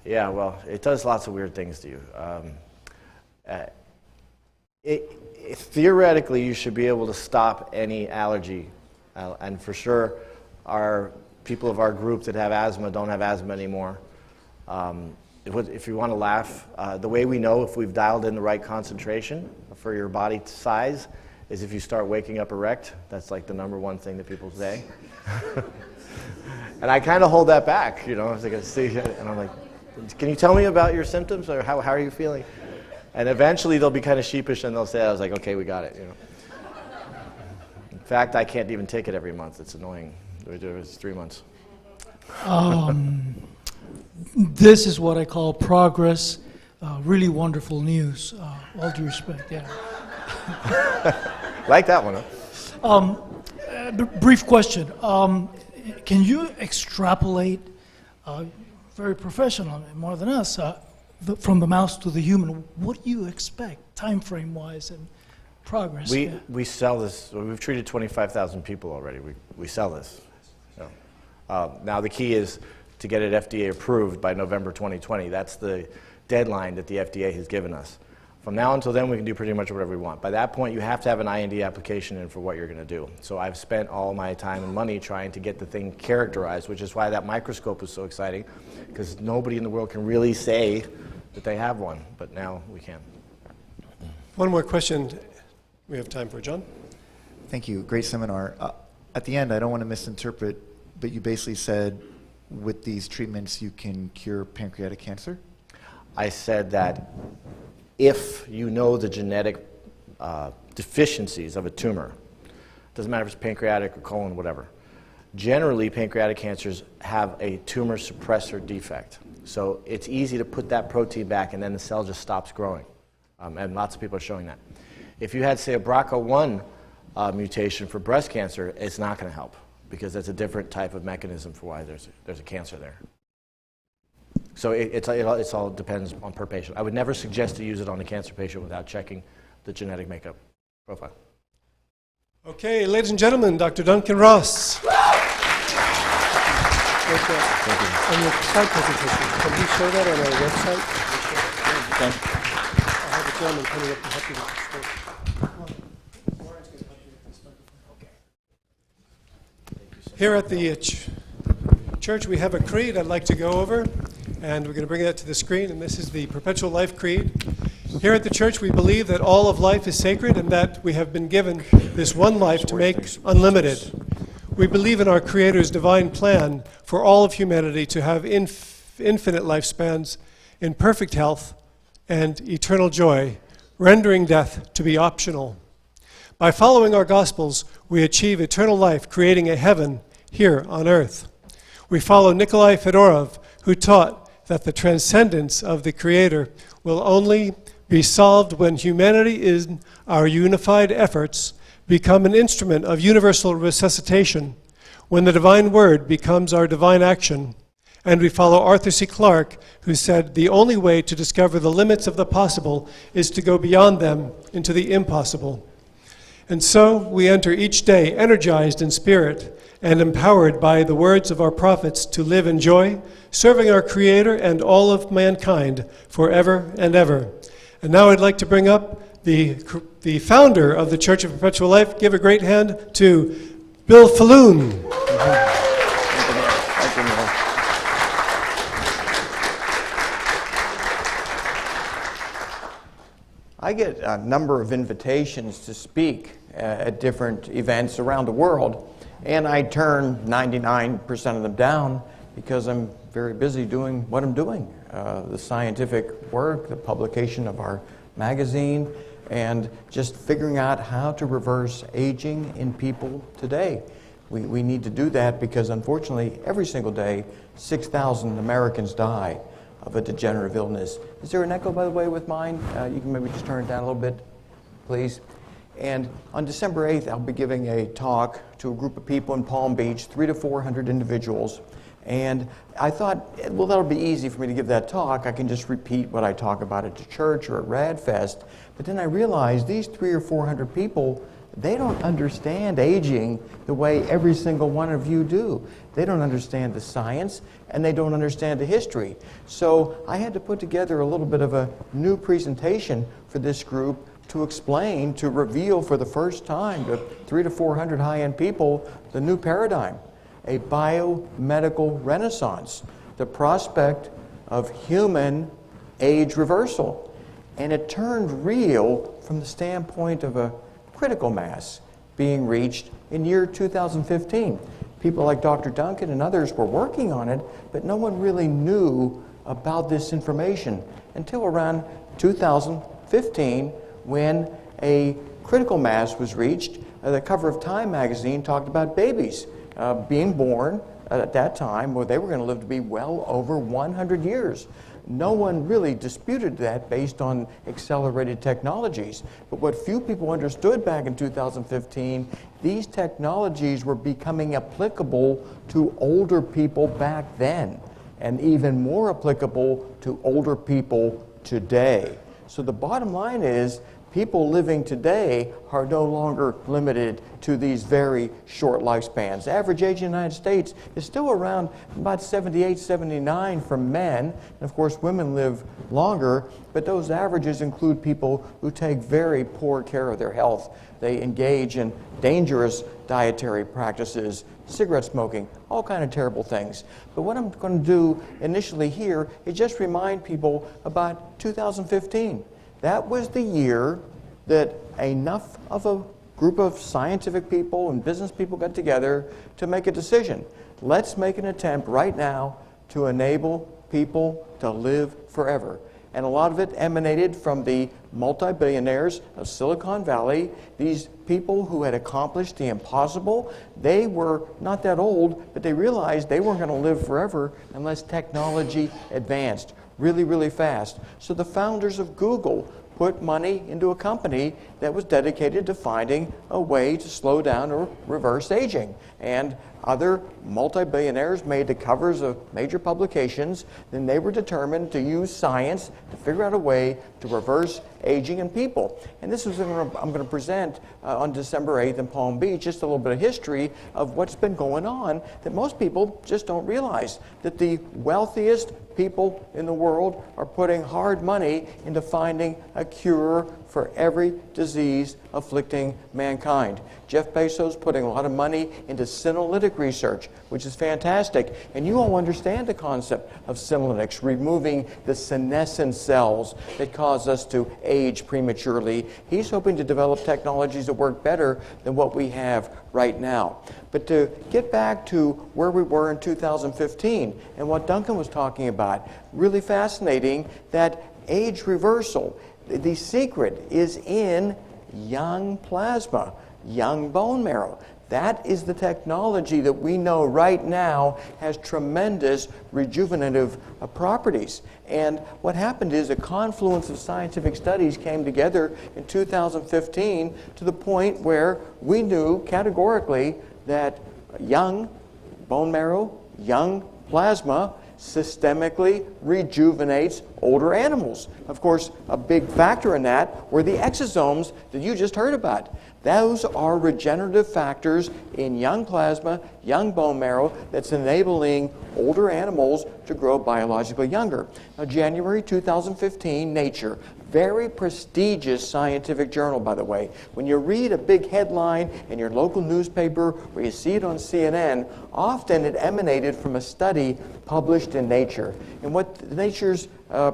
Yeah, well, it does lots of weird things to you. Theoretically, you should be able to stop any allergy. And for sure, our people of our group that have asthma don't have asthma anymore. If you want to laugh, the way we know if we've dialed in the right concentration for your body size is if you start waking up erect. That's like the #1 thing that people say. And I kind of hold that back, you know. I was like, and I'm like, can you tell me about your symptoms, or how are you feeling? And eventually they'll be kind of sheepish and they'll say, I was like, okay, we got it, you know. In fact, I can't even take it every month. It's annoying. It's 3 months. This is what I call progress. Really wonderful news. All due respect, yeah. Like that one, huh? Brief question. Can you extrapolate, very professional, more than us, from the mouse to the human? What do you expect, time frame wise, and progress? We sell this. We've treated 25,000 people already. We sell this. Now the key is to get it FDA approved by November 2020. That's the deadline that the FDA has given us. From now until then, we can do pretty much whatever we want. By that point, you have to have an IND application in for what you're going to do. So I've spent all my time and money trying to get the thing characterized, which is why that microscope is so exciting, because nobody in the world can really say that they have one, but now we can. One more question we have time for. John? Thank you. Great seminar. At the end, I don't want to misinterpret, but you basically said with these treatments you can cure pancreatic cancer? I said that if you know the genetic deficiencies of a tumor, doesn't matter if it's pancreatic or colon, whatever, generally pancreatic cancers have a tumor suppressor defect. So it's easy to put that protein back and then the cell just stops growing. And lots of people are showing that. If you had, say, a BRCA1 mutation for breast cancer, it's not going to help because that's a different type of mechanism for why there's a cancer there. So it all depends on per patient. I would never suggest to use it on a cancer patient without checking the genetic makeup profile. Okay, ladies and gentlemen, Dr. Duncan Ross. On your slide presentation, can you show that on our website? I'll have a gentleman coming up to help you with the story. Here at the church, we have a creed I'd like to go over, and we're going to bring that to the screen, and this is the Perpetual Life Creed. Here at the church, we believe that all of life is sacred and that we have been given this one life to make unlimited. We believe in our Creator's divine plan for all of humanity to have infinite lifespans in perfect health and eternal joy, rendering death to be optional. By following our Gospels, we achieve eternal life, creating a heaven here on earth. We follow Nikolai Fedorov, who taught that the transcendence of the Creator will only be solved when humanity in our unified efforts become an instrument of universal resuscitation, when the divine word becomes our divine action. And we follow Arthur C. Clarke, who said the only way to discover the limits of the possible is to go beyond them into the impossible. And so we enter each day energized in spirit and empowered by the words of our prophets to live in joy, serving our Creator and all of mankind forever and ever. And now I'd like to bring up the founder of the Church of Perpetual Life. Give a great hand to Bill Faloon. I get a number of invitations to speak at different events around the world, and I turn 99% of them down because I'm very busy doing what I'm doing. The scientific work, the publication of our magazine, and just figuring out how to reverse aging in people today. We need to do that because unfortunately every single day 6,000 Americans die of a degenerative illness. Is there an echo, by the way, with mine? You can maybe just turn it down a little bit, please. And on December 8th, I'll be giving a talk to a group of people in Palm Beach, 300 to 400 individuals. And I thought, well, that'll be easy for me to give that talk. I can just repeat what I talk about at the church or at RadFest. But then I realized these 300 or 400 people, they don't understand aging the way every single one of you do. They don't understand the science, and they don't understand the history. So I had to put together a little bit of a new presentation for this group to explain, to reveal for the first time to 300 to 400 high-end people the new paradigm. A biomedical renaissance, the prospect of human age reversal. And it turned real from the standpoint of a critical mass being reached in year 2015. People like Dr. Duncan and others were working on it, but no one really knew about this information until around 2015 when a critical mass was reached. The cover of Time magazine talked about babies being born at that time, where they were going to live to be well over 100 years. No one really disputed that based on accelerated technologies. But what few people understood back in 2015, these technologies were becoming applicable to older people back then, and even more applicable to older people today. So the bottom line is, people living today are no longer limited to these very short lifespans. Average age in the United States is still around about 78, 79 for men. And of course, women live longer, but those averages include people who take very poor care of their health. They engage in dangerous dietary practices, cigarette smoking, all kind of terrible things. But what I'm going to do initially here is just remind people about 2015. That was the year that enough of a group of scientific people and business people got together to make a decision. Let's make an attempt right now to enable people to live forever. And a lot of it emanated from the multi-billionaires of Silicon Valley, these people who had accomplished the impossible. They were not that old, but they realized they weren't going to live forever unless technology advanced really, really fast. So the founders of Google put money into a company that was dedicated to finding a way to slow down or reverse aging. And Other multi-billionaires made the covers of major publications. Then they were determined to use science to figure out a way to reverse aging in people. And this is what I'm going to present on December 8th in Palm Beach, just a little bit of history of what's been going on that most people just don't realize, that the wealthiest people in the world are putting hard money into finding a cure for every disease afflicting mankind. Jeff Bezos putting a lot of money into senolytic research, which is fantastic. And you all understand the concept of senolytics, removing the senescent cells that cause us to age prematurely. He's hoping to develop technologies that work better than what we have right now. But to get back to where we were in 2015 and what Duncan was talking about, really fascinating that age reversal, the secret is in young plasma, young bone marrow. That is the technology that we know right now has tremendous rejuvenative properties. And what happened is a confluence of scientific studies came together in 2015 to the point where we knew categorically that young bone marrow, young plasma, systemically rejuvenates older animals. Of course, a big factor in that were the exosomes that you just heard about. Those are regenerative factors in young plasma, young bone marrow, that's enabling older animals to grow biologically younger. Now, January 2015, Nature, very prestigious scientific journal, by the way. When you read a big headline in your local newspaper or you see it on CNN, often it emanated from a study published in Nature. And what Nature's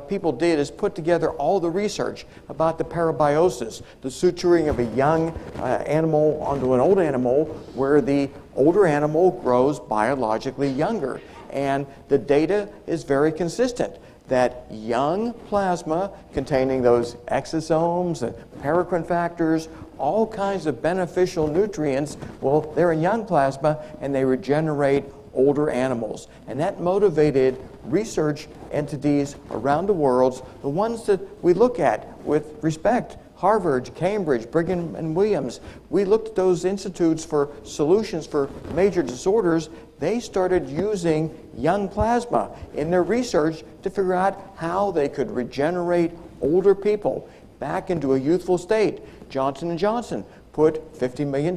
people did is put together all the research about the parabiosis, the suturing of a young animal onto an old animal, where the older animal grows biologically younger. And the data is very consistent, that young plasma containing those exosomes and paracrine factors, all kinds of beneficial nutrients, well, they're in young plasma and they regenerate older animals. And that motivated research entities around the world, the ones that we look at with respect, Harvard, Cambridge, Brigham and Williams. We looked at those institutes for solutions for major disorders. They started using young plasma in their research to figure out how they could regenerate older people back into a youthful state. Johnson & Johnson put $50 million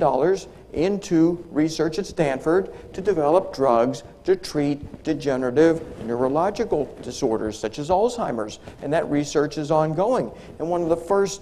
into research at Stanford to develop drugs to treat degenerative neurological disorders such as Alzheimer's, and that research is ongoing. And one of the first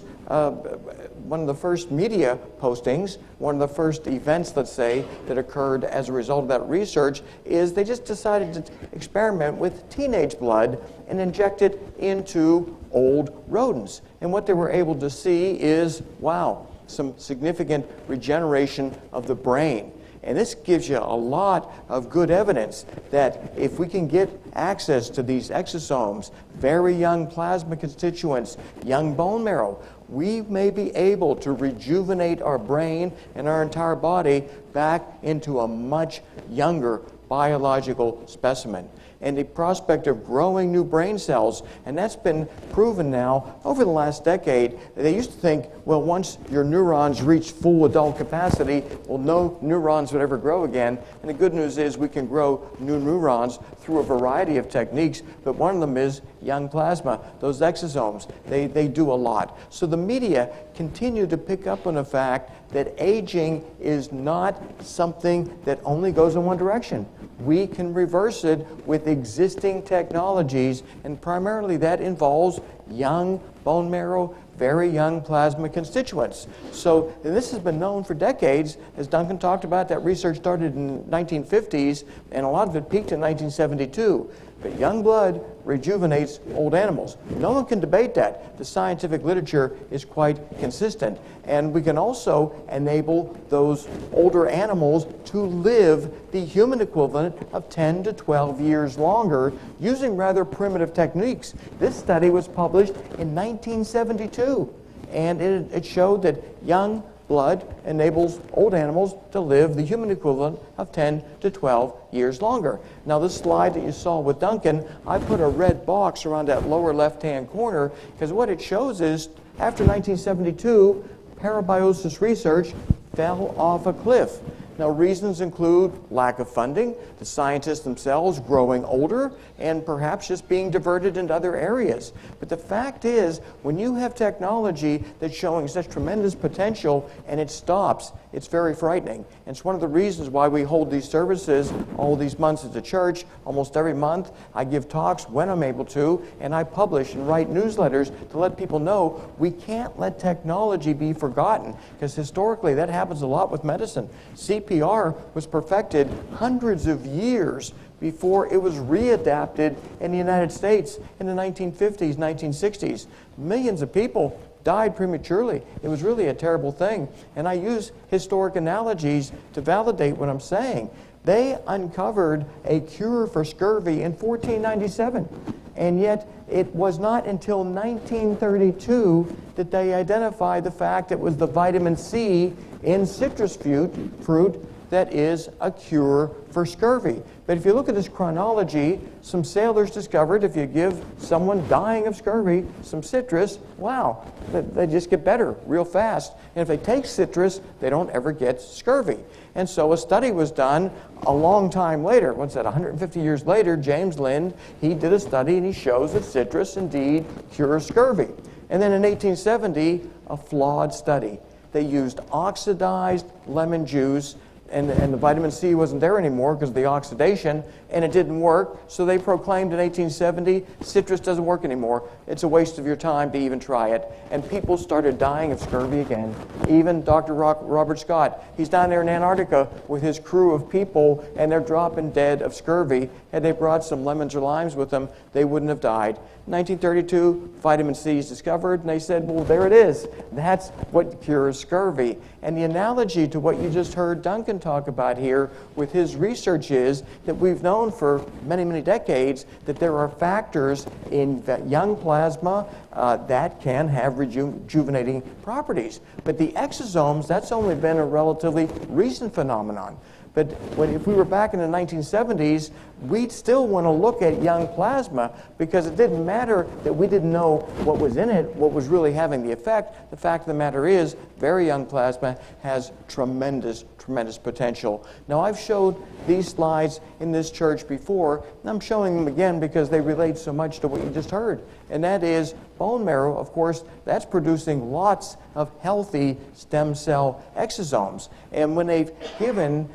media postings, one of the first events, let's say, that occurred as a result of that research is they just decided to experiment with teenage blood and inject it into old rodents. And what they were able to see is, wow, some significant regeneration of the brain. And this gives you a lot of good evidence that if we can get access to these exosomes, very young plasma constituents, young bone marrow, we may be able to rejuvenate our brain and our entire body back into a much younger biological specimen. And the prospect of growing new brain cells, and that's been proven now over the last decade. They used to think, well, once your neurons reach full adult capacity, well, no neurons would ever grow again. And the good news is we can grow new neurons through a variety of techniques, but one of them is young plasma, those exosomes. They do a lot. So the media continue to pick up on the fact that aging is not something that only goes in one direction. We can reverse it with existing technologies, and primarily that involves young bone marrow, very young plasma constituents. So this has been known for decades. As Duncan talked about, that research started in the 1950s, and a lot of it peaked in 1972. But young blood rejuvenates old animals. No one can debate that. The scientific literature is quite consistent. And we can also enable those older animals to live the human equivalent of 10 to 12 years longer using rather primitive techniques. This study was published in 1972, and it showed that young blood enables old animals to live the human equivalent of 10 to 12 years longer. Now, this slide that you saw with Duncan, I put a red box around that lower left-hand corner because what it shows is after 1972, parabiosis research fell off a cliff. Now, reasons include lack of funding, the scientists themselves growing older, and perhaps just being diverted into other areas. But the fact is, when you have technology that's showing such tremendous potential and it stops, it's very frightening. And it's one of the reasons why we hold these services all these months at the church. Almost every month, I give talks when I'm able to, and I publish and write newsletters to let people know we can't let technology be forgotten, because historically that happens a lot with medicine. CPR was perfected hundreds of years before it was readapted in the United States in the 1950s, 1960s. Millions of people died prematurely. It was really a terrible thing. And I use historic analogies to validate what I'm saying. They uncovered a cure for scurvy in 1497, and yet it was not until 1932 that they identified the fact it was the vitamin C in citrus fruit that is a cure for scurvy. But if you look at this chronology, some sailors discovered if you give someone dying of scurvy some citrus, wow, they just get better real fast. And if they take citrus, they don't ever get scurvy. And so a study was done a long time later. What's that, 150 years later, James Lind, he did a study and he shows that citrus indeed cures scurvy. And then in 1870, a flawed study. They used oxidized lemon juice, and the vitamin C wasn't there anymore because of the oxidation, and it didn't work. So they proclaimed in 1870, citrus doesn't work anymore. It's a waste of your time to even try it. And people started dying of scurvy again. Even Dr. Robert Scott, he's down there in Antarctica with his crew of people, and they're dropping dead of scurvy. Had they brought some lemons or limes with them, they wouldn't have died. 1932, vitamin C is discovered, and they said, well, there it is. That's what cures scurvy. And the analogy to what you just heard Duncan talk about here with his research is that we've known for many, many decades that there are factors in young plasma that can have rejuvenating properties. But the exosomes, that's only been a relatively recent phenomenon. But if we were back in the 1970s, we'd still want to look at young plasma because it didn't matter that we didn't know what was in it, what was really having the effect. The fact of the matter is, very young plasma has tremendous, tremendous potential. Now, I've showed these slides in this church before, and I'm showing them again because they relate so much to what you just heard. And that is bone marrow, of course, that's producing lots of healthy stem cell exosomes. And when they've given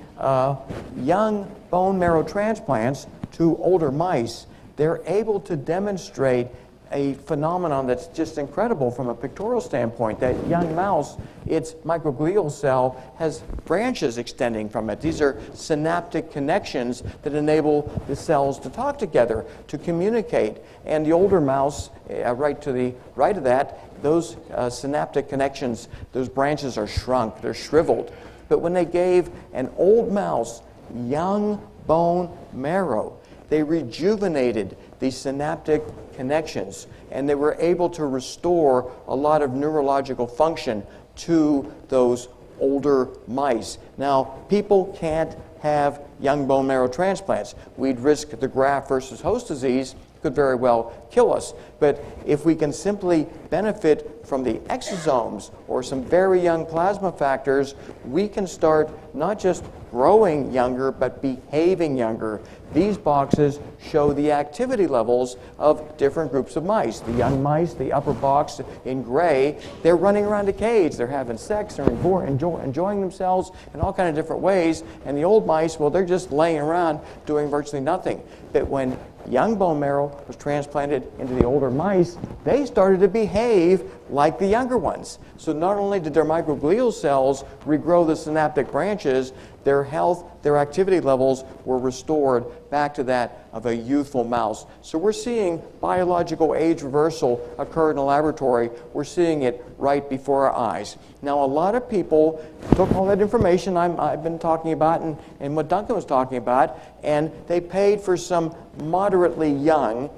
young bone marrow transplants to older mice, they're able to demonstrate a phenomenon that's just incredible from a pictorial standpoint. That young mouse, its microglial cell has branches extending from it. These are synaptic connections that enable the cells to talk together, to communicate. And the older mouse, right to the right of that, those synaptic connections, those branches are shrunk, they're shriveled. But when they gave an old mouse young bone marrow, they rejuvenated the synaptic connections, and they were able to restore a lot of neurological function to those older mice. Now, people can't have young bone marrow transplants. We'd risk the graft versus host disease, could very well kill us. But if we can simply benefit from the exosomes or some very young plasma factors, we can start not just growing younger, but behaving younger. These boxes show the activity levels of different groups of mice. The young mice, the upper box in gray, they're running around a cage. They're having sex, they're enjoying themselves in all kinds of different ways. And the old mice, well, they're just laying around doing virtually nothing. But when young bone marrow was transplanted into the older mice, they started to behave like the younger ones. So not only did their microglial cells regrow the synaptic branches, their health, their activity levels were restored back to that of a youthful mouse. So we're seeing biological age reversal occur in the laboratory. We're seeing it right before our eyes. Now, a lot of people took all that information I've been talking about and what Duncan was talking about, and they paid for some moderately young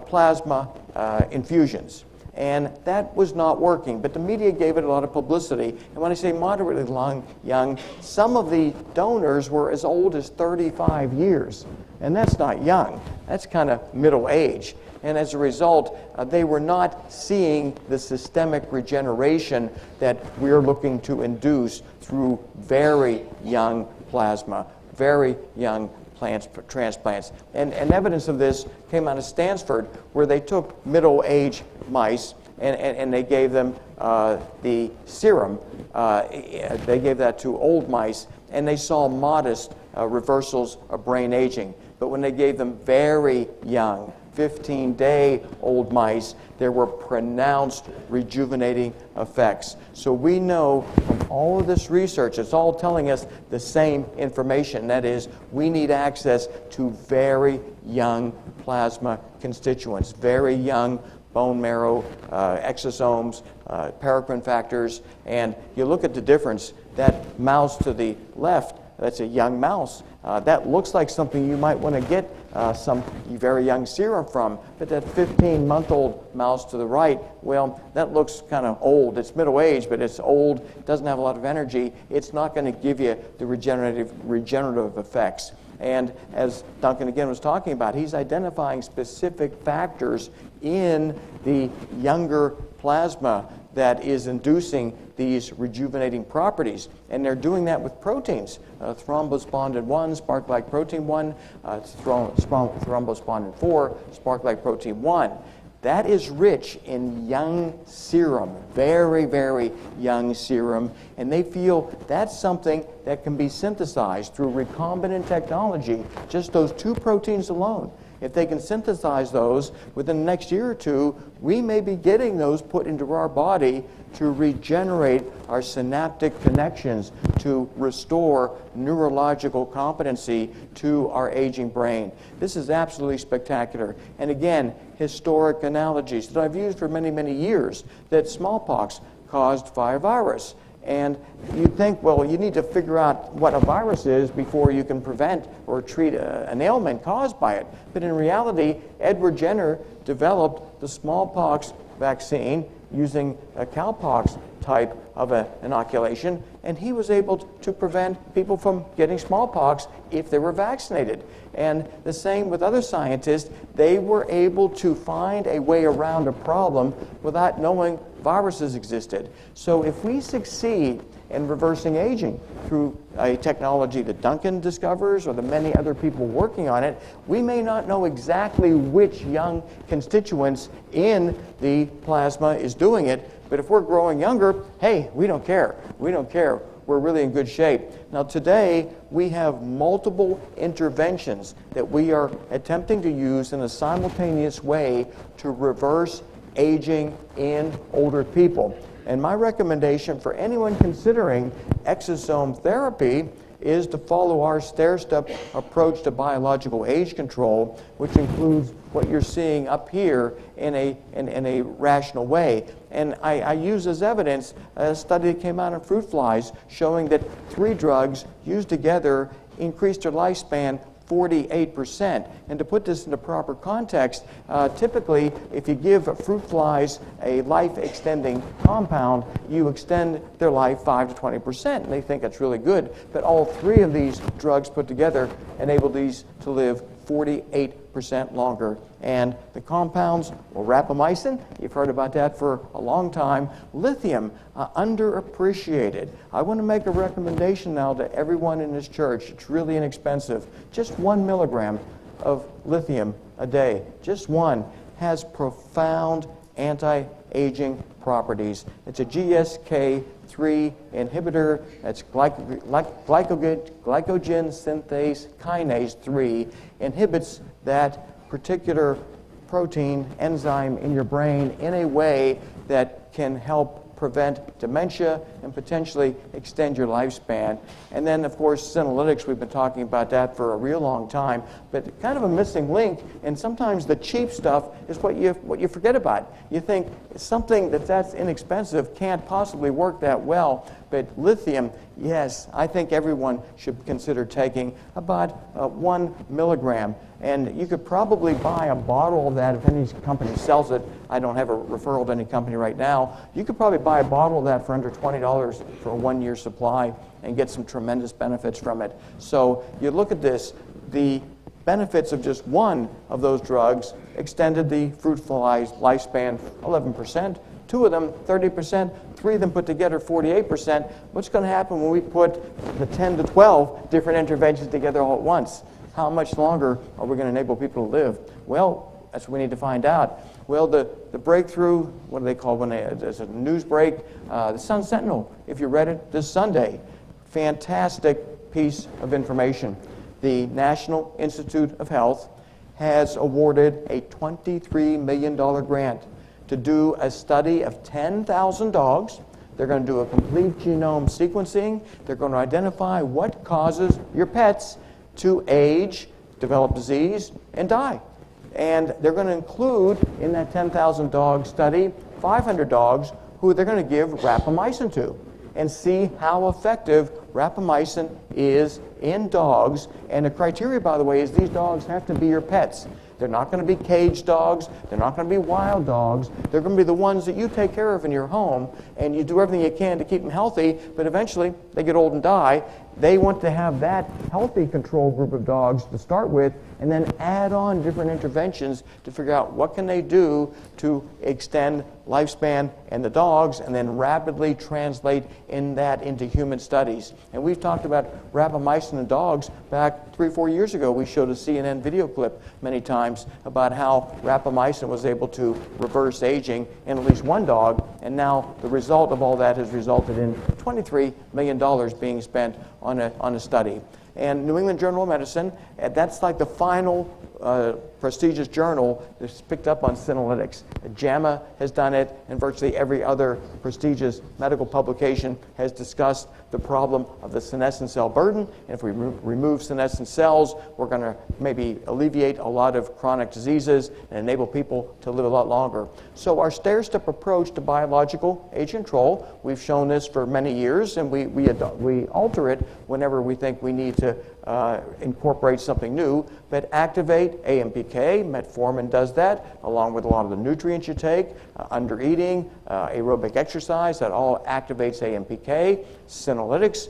plasma infusions. And that was not working, but the media gave it a lot of publicity. And when I say moderately young, some of the donors were as old as 35 years. And that's not young, that's kind of middle age. And as a result, they were not seeing the systemic regeneration that we're looking to induce through very young plasma, very young transplants. And evidence of this came out of Stanford, where they took middle-aged mice and they gave them the serum. They gave that to old mice, and they saw modest reversals of brain aging. But when they gave them very young, 15-day-old mice, there were pronounced rejuvenating effects. So we know from all of this research, it's all telling us the same information. That is, we need access to very young plasma constituents, very young bone marrow, exosomes, paracrine factors. And you look at the difference. That mouse to the left, that's a young mouse. That looks like something you might want to get some very young serum from. But that 15-month-old mouse to the right, well, that looks kind of old. It's middle-aged, but it's old. It doesn't have a lot of energy. It's not going to give you the regenerative effects. And as Duncan again was talking about, he's identifying specific factors in the younger plasma that is inducing these rejuvenating properties. And they're doing that with proteins. Thrombospondin 1, spark-like protein 1, thrombospondin 4, spark-like protein 1. That is rich in young serum, very, very young serum, and they feel that's something that can be synthesized through recombinant technology, just those two proteins alone. If they can synthesize those within the next year or two, we may be getting those put into our body to regenerate our synaptic connections, to restore neurological competency to our aging brain. This is absolutely spectacular. And again, historic analogies that I've used for many, many years, that smallpox caused by a virus. And you'd think, well, you need to figure out what a virus is before you can prevent or treat an ailment caused by it. But in reality, Edward Jenner developed the smallpox vaccine using a cowpox type of inoculation, and he was able to prevent people from getting smallpox if they were vaccinated. And the same with other scientists. They were able to find a way around a problem without knowing viruses existed. So if we succeed in reversing aging through a technology that Duncan discovers or the many other people working on it, we may not know exactly which young constituents in the plasma is doing it, but if we're growing younger, hey, we don't care. We don't care. We're really in good shape. Now today, we have multiple interventions that we are attempting to use in a simultaneous way to reverse aging in older people. And my recommendation for anyone considering exosome therapy is to follow our stair-step approach to biological age control, which includes what you're seeing up here in a rational way. And I use as evidence a study that came out in fruit flies showing that 3 drugs used together increased their lifespan 48%. And to put this into proper context, typically if you give fruit flies a life-extending compound, you extend their life 5 to 20%. And they think that's really good. But all 3 of these drugs put together enable these to live 48% longer. And the compounds, well, rapamycin, you've heard about that for a long time. Lithium, underappreciated. I want to make a recommendation now to everyone in this church. It's really inexpensive. Just 1 milligram of lithium a day, just one, has profound anti-aging properties. It's a GSK3 inhibitor. That's glycogen synthase kinase 3, inhibits that particular protein enzyme in your brain in a way that can help prevent dementia and potentially extend your lifespan. And then, of course, senolytics, we've been talking about that for a real long time, but kind of a missing link, and sometimes the cheap stuff is what you forget about. You think something that's inexpensive can't possibly work that well, but lithium, yes, I think everyone should consider taking about 1 milligram. And you could probably buy a bottle of that if any company sells it. I don't have a referral to any company right now. You could probably buy a bottle of that for under $20 for a 1-year supply and get some tremendous benefits from it. So you look at this, the benefits of just one of those drugs extended the fruit fly's lifespan 11% 2 of them, 30%, 3 of them put together, 48%. What's going to happen when we put the 10 to 12 different interventions together all at once? How much longer are we going to enable people to live? Well, that's what we need to find out. Well, the breakthrough, what do they call when there's a news break? The Sun Sentinel, if you read it this Sunday, fantastic piece of information. The National Institute of Health has awarded a $23 million grant to do a study of 10,000 dogs. They're going to do a complete genome sequencing. They're going to identify what causes your pets to age, develop disease, and die. And they're going to include in that 10,000 dog study 500 dogs who they're going to give rapamycin to and see how effective rapamycin is in dogs. And the criteria, by the way, is these dogs have to be your pets. They're not going to be caged dogs. They're not going to be wild dogs. They're going to be the ones that you take care of in your home, and you do everything you can to keep them healthy, but eventually they get old and die. They want to have that healthy control group of dogs to start with, and then add on different interventions to figure out what can they do to extend lifespan in the dogs, and then rapidly translate that into human studies. And we've talked about rapamycin in dogs back 3 or 4 years ago. We showed a CNN video clip many times about how rapamycin was able to reverse aging in at least one dog, and now the result of all that has resulted in $23 million being spent on a study. And New England Journal of Medicine, that's like the final prestigious journal that's picked up on senolytics. JAMA has done it, and virtually every other prestigious medical publication has discussed the problem of the senescent cell burden. And if we remove senescent cells, we're going to maybe alleviate a lot of chronic diseases and enable people to live a lot longer. So our stair-step approach to biological age control, we've shown this for many years, and we alter it whenever we think we need to incorporate something new, but activate AMPK. Metformin does that, along with a lot of the nutrients you take, under-eating, aerobic exercise, that all activates AMPK. Senolytics,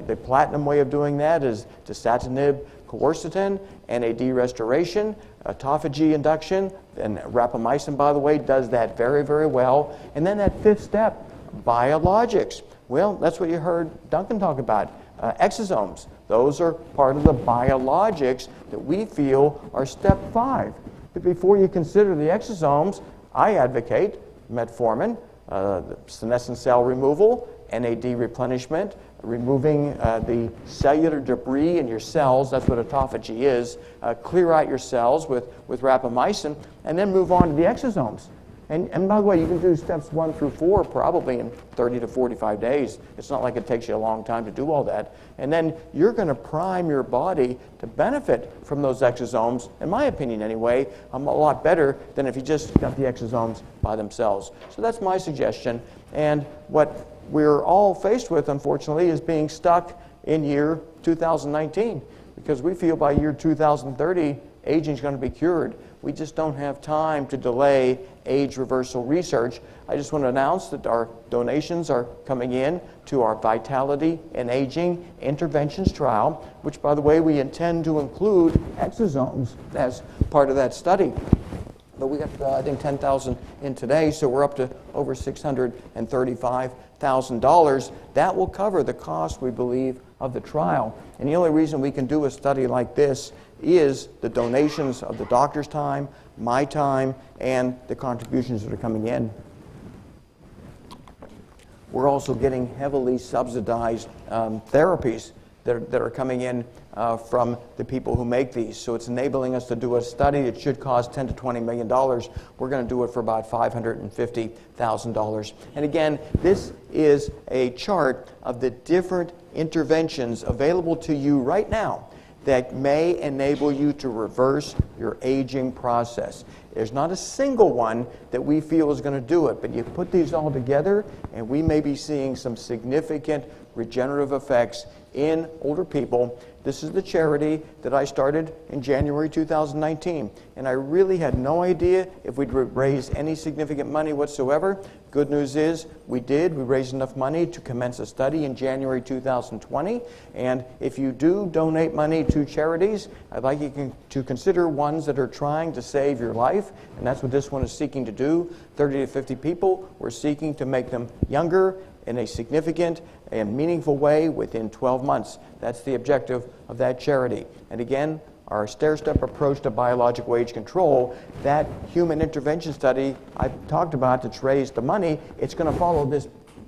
the platinum way of doing that is dasatinib, quercetin, NAD restoration, autophagy induction, and rapamycin, by the way, does that very, very well. And then that fifth step, biologics. Well, that's what you heard Duncan talk about. Exosomes. Those are part of the biologics that we feel are step 5. But before you consider the exosomes, I advocate metformin, the senescent cell removal, NAD replenishment, removing the cellular debris in your cells. That's what autophagy is. Clear out your cells with rapamycin, and then move on to the exosomes. And by the way, you can do steps 1 through 4 probably in 30 to 45 days. It's not like it takes you a long time to do all that. And then you're going to prime your body to benefit from those exosomes, in my opinion anyway, a lot better than if you just got the exosomes by themselves. So that's my suggestion. And what we're all faced with, unfortunately, is being stuck in year 2019, because we feel by year 2030, aging is going to be cured. We just don't have time to delay age reversal research. I just want to announce that our donations are coming in to our Vitality and Aging Interventions trial, which, by the way, we intend to include exosomes as part of that study. But we got, I think, 10,000 in today, so we're up to over $635,000. That will cover the cost, we believe, of the trial. And the only reason we can do a study like this is the donations of the doctor's time, my time, and the contributions that are coming in. We're also getting heavily subsidized therapies that are coming in from the people who make these. So it's enabling us to do a study that should cost $10 to $20 million. We're going to do it for about $550,000. And again, this is a chart of the different interventions available to you right now that may enable you to reverse your aging process. There's not a single one that we feel is going to do it, but you put these all together and we may be seeing some significant regenerative effects in older people. This is the charity that I started in January 2019. And I really had no idea if we'd raise any significant money whatsoever. Good news is we did. We raised enough money to commence a study in January 2020. And if you do donate money to charities, I'd like you to consider ones that are trying to save your life. And that's what this one is seeking to do. 30 to 50 people. We're seeking to make them younger in a significant and meaningful way within 12 months. That's the objective of that charity. And again, our stair-step approach to biological age control, that human intervention study I talked about that's raised the money, it's going to follow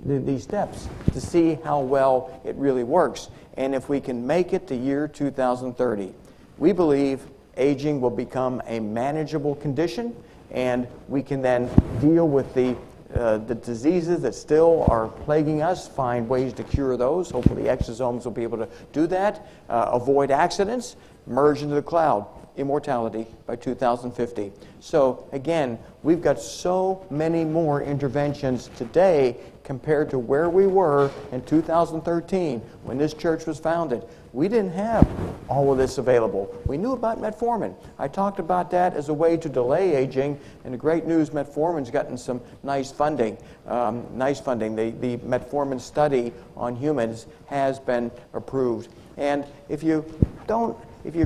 these steps to see how well it really works. And if we can make it to year 2030, we believe aging will become a manageable condition, and we can then deal with the diseases that still are plaguing us, find ways to cure those. Hopefully exosomes will be able to do that, avoid accidents, merge into the cloud, immortality by 2050. So again, we've got so many more interventions today compared to where we were in 2013 when this church was founded. We didn't have all of this available. We knew about metformin. I talked about that as a way to delay aging, and the great news, metformin's gotten some nice funding. The metformin study on humans has been approved. And if you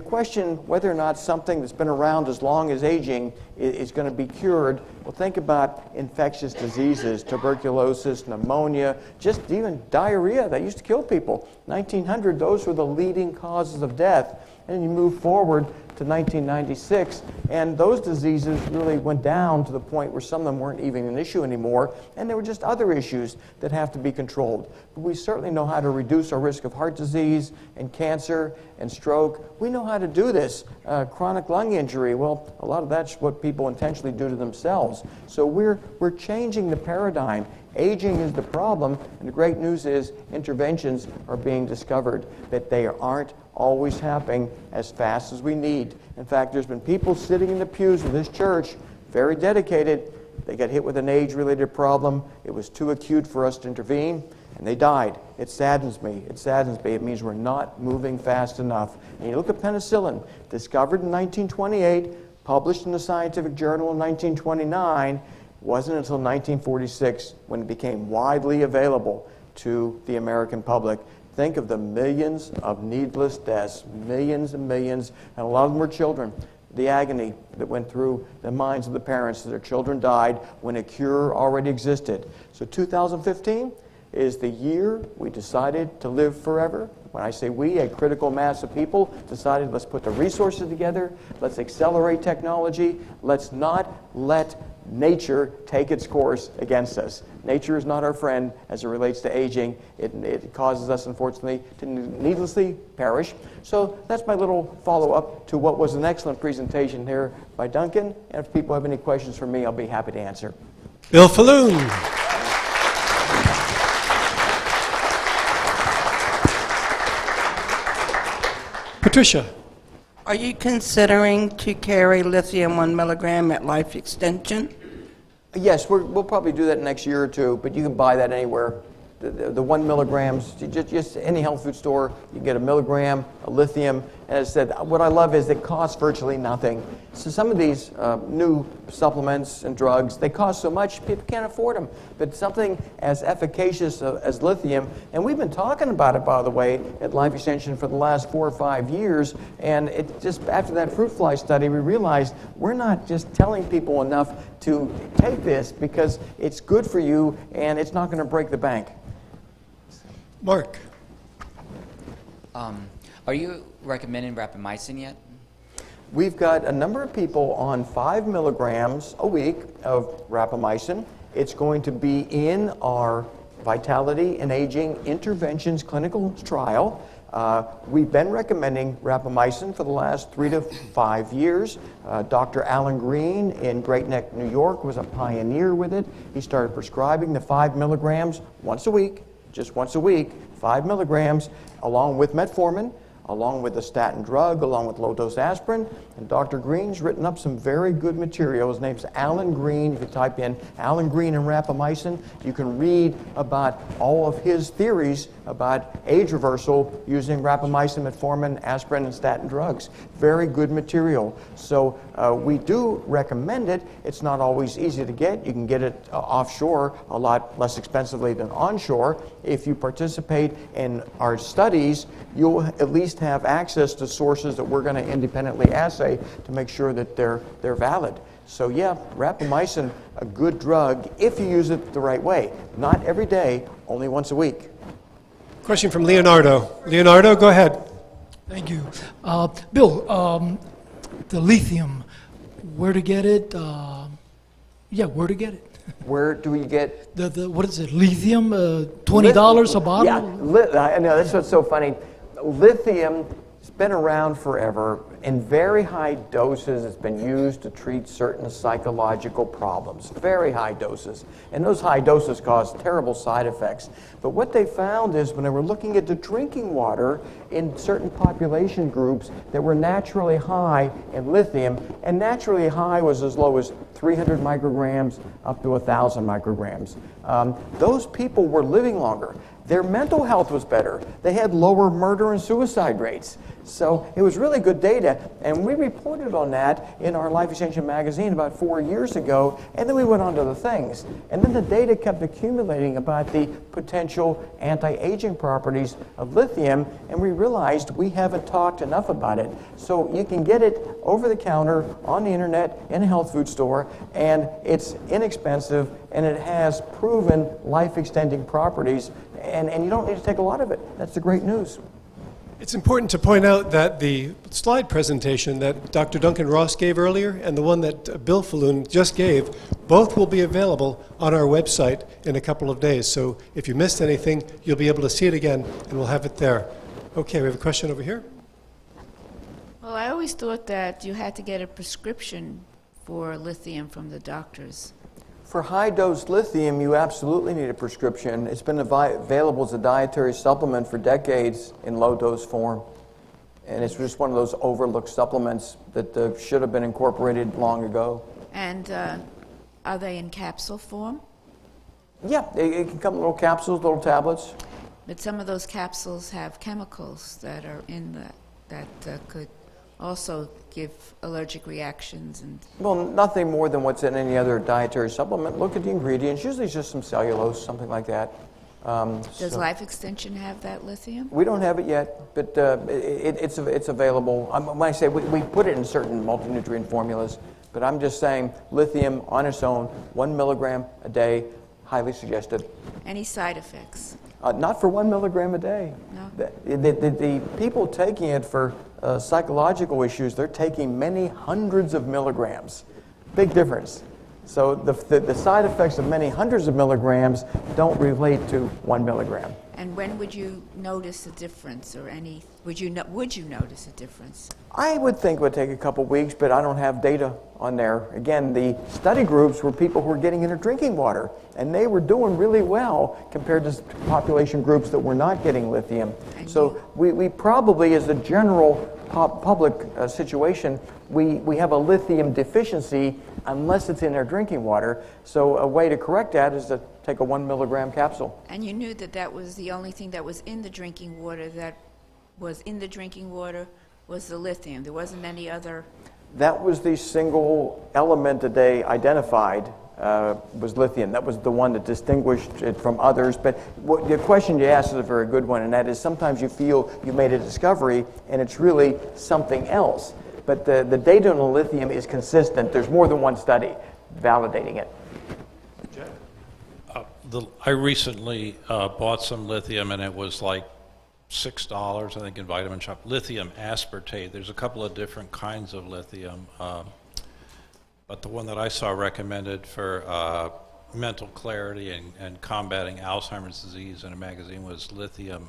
question whether or not something that's been around as long as aging is going to be cured, well, think about infectious diseases, tuberculosis, pneumonia, just even diarrhea that used to kill people. 1900, those were the leading causes of death. And you move forward to 1996, and those diseases really went down to the point where some of them weren't even an issue anymore, and there were just other issues that have to be controlled. But we certainly know how to reduce our risk of heart disease and cancer and stroke. We know how to do this. Chronic lung injury, well, a lot of that's what people intentionally do to themselves. So we're changing the paradigm. Aging is the problem, and the great news is interventions are being discovered, that they aren't always happening as fast as we need. In fact, there's been people sitting in the pews of this church, very dedicated. They got hit with an age-related problem. It was too acute for us to intervene, and they died. It saddens me. It saddens me. It means we're not moving fast enough. And you look at penicillin, discovered in 1928, published in the Scientific Journal in 1929, wasn't until 1946 when it became widely available to the American public. Think of the millions of needless deaths, millions and millions, and a lot of them were children. The agony that went through the minds of the parents that their children died when a cure already existed. So 2015 is the year we decided to live forever. When I say we, a critical mass of people decided, let's put the resources together, let's accelerate technology, let's not let nature take its course against us. Nature is not our friend as it relates to aging. It causes us, unfortunately, to needlessly perish. So that's my little follow-up to what was an excellent presentation here by Duncan. And if people have any questions for me, I'll be happy to answer. Bill Faloon. Patricia. Are you considering to carry lithium 1 milligram at life extension? Yes, we'll probably do that next year or two, but you can buy that anywhere. The 1 milligrams, just any health food store, you get a milligram, a lithium, and as I said, what I love is it costs virtually nothing. So some of these new supplements and drugs, they cost so much, people can't afford them. But something as efficacious as lithium, and we've been talking about it, by the way, at Life Extension for the last 4 or 5 years, and it just after that fruit fly study, we realized we're not just telling people enough to take this because it's good for you and it's not going to break the bank. Mark. Are you recommending rapamycin yet? We've got a number of people on 5 milligrams a week of rapamycin. It's going to be in our Vitality and Aging Interventions clinical trial. We've been recommending rapamycin for the last 3 to 5 years. Dr. Alan Green in Great Neck, New York was a pioneer with it. He started prescribing the 5 milligrams once a week, just once a week, 5 milligrams, along with metformin, along with the statin drug, along with low-dose aspirin. And Dr. Green's written up some very good material. His name's Alan Green. If you type in Alan Green and rapamycin, you can read about all of his theories about age reversal using rapamycin, metformin, aspirin, and statin drugs. Very good material. So we do recommend it. It's not always easy to get. You can get it offshore a lot less expensively than onshore. If you participate in our studies, you'll at least have access to sources that we're going to independently assay to make sure that they're valid. So yeah, rapamycin, a good drug if you use it the right way. Not every day, only once a week. Question from Leonardo. Leonardo, go ahead. Thank you. Bill, the lithium, where to get it? Where to get it? Where do we get? What is it, lithium? $20 a bottle? Yeah, I know, that's what's so funny. Lithium has been around forever. In very high doses, it's been used to treat certain psychological problems, very high doses. And those high doses cause terrible side effects. But what they found is when they were looking at the drinking water in certain population groups that were naturally high in lithium, and naturally high was as low as 300 micrograms up to 1,000 micrograms. Those people were living longer. Their mental health was better. They had lower murder and suicide rates. So it was really good data, and we reported on that in our Life Extension magazine about 4 years ago, and then we went on to the things. And then the data kept accumulating about the potential anti-aging properties of lithium, and we realized we haven't talked enough about it. So you can get it over the counter, on the internet, in a health food store, and it's inexpensive, and it has proven life-extending properties, and you don't need to take a lot of it. That's the great news. It's important to point out that the slide presentation that Dr. Duncan Ross gave earlier and the one that Bill Faloon just gave, both will be available on our website in a couple of days. So if you missed anything, you'll be able to see it again, and we'll have it there. Okay, we have a question over here. Well, I always thought that you had to get a prescription for lithium from the doctors. For high-dose lithium, you absolutely need a prescription. It's been available as a dietary supplement for decades in low-dose form. And it's just one of those overlooked supplements that should have been incorporated long ago. And are they in capsule form? Yeah, it can come in little capsules, little tablets. But some of those capsules have chemicals that are in that could also give allergic reactions. And well, nothing more than what's in any other dietary supplement. Look at the ingredients. Usually it's just some cellulose, something like that. Does Life Extension have that lithium? We don't have it yet, but it's available. When I say we put it in certain multi-nutrient formulas, but I'm just saying lithium on its own, 1 milligram a day, highly suggested. Any side effects? Not for 1 milligram a day. No. The people taking it for psychological issues, they're taking many hundreds of milligrams. Big difference. So the side effects of many hundreds of milligrams don't relate to 1 milligram. And when would you notice a difference, or would you notice a difference? I would think it would take a couple weeks, but I don't have data on there. Again, the study groups were people who were getting into drinking water, and they were doing really well compared to population groups that were not getting lithium. So we probably, as a general public situation, we have a lithium deficiency unless it's in their drinking water. So a way to correct that is to take a 1 milligram capsule. And you knew that that was the only thing that was in the drinking water was the lithium. There wasn't any other. That was the single element that they identified was lithium. That was the one that distinguished it from others. But the question you asked is a very good one, and that is sometimes you feel you made a discovery and it's really something else. But the data on the lithium is consistent. There's more than one study validating it. I recently bought some lithium, and it was like $6, I think, in Vitamin Shop. Lithium aspartate. There's a couple of different kinds of lithium, but the one that I saw recommended for mental clarity and combating Alzheimer's disease in a magazine was lithium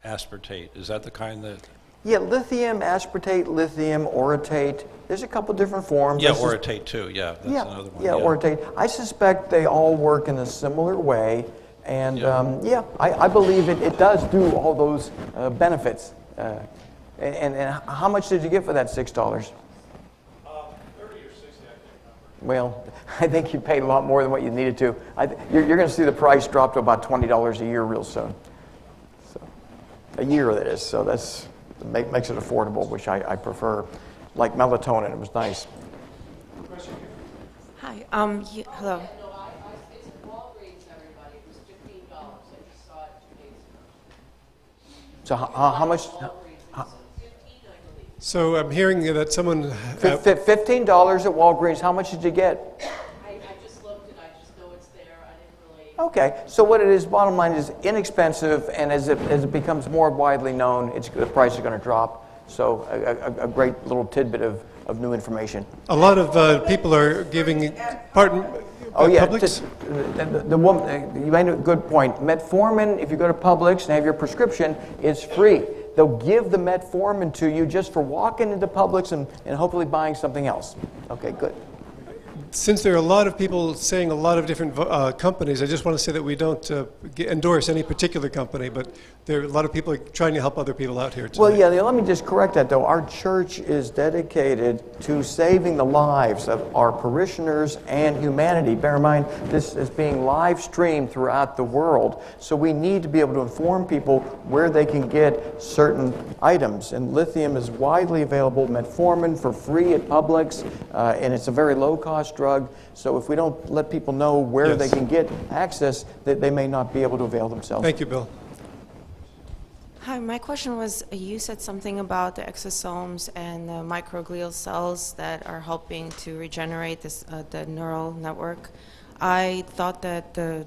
aspartate. Is that the kind that? Yeah, lithium aspartate, lithium orotate. There's a couple different forms. Yeah, orotate too. Yeah, that's another one. Yeah, orotate. I suspect they all work in a similar way, and I believe it does do all those benefits. And how much did you get for that $6? Well, I think you paid a lot more than what you needed to. You're going to see the price drop to about $20 a year real soon. So, a year, that is. So that's makes it affordable, which I prefer. Like melatonin, it was nice. Hi. Hello. So how much? So I'm hearing that someone... $15 at Walgreens. How much did you get? I just looked and I just know it's there. I didn't really... Okay, so what it is, bottom line is inexpensive, and as it becomes more widely known, the price is going to drop. So a great little tidbit of new information. A lot of people are giving... Pardon? Oh yeah, Publix? the woman, you made a good point. Metformin, if you go to Publix and have your prescription, is free. They'll give the metformin to you just for walking into Publix and hopefully buying something else. Okay, good. Since there are a lot of people saying a lot of different companies, I just want to say that we don't endorse any particular company, but there are a lot of people trying to help other people out here tonight. Well, yeah, let me just correct that, though. Our church is dedicated to saving the lives of our parishioners and humanity. Bear in mind, this is being live streamed throughout the world, so we need to be able to inform people where they can get certain items. And lithium is widely available, metformin for free at Publix, and it's a very low-cost drug. So if we don't let people know where they can get access, they may not be able to avail themselves. Thank you, Bill. Hi, my question was, you said something about the exosomes and the microglial cells that are helping to regenerate the neural network. I thought that the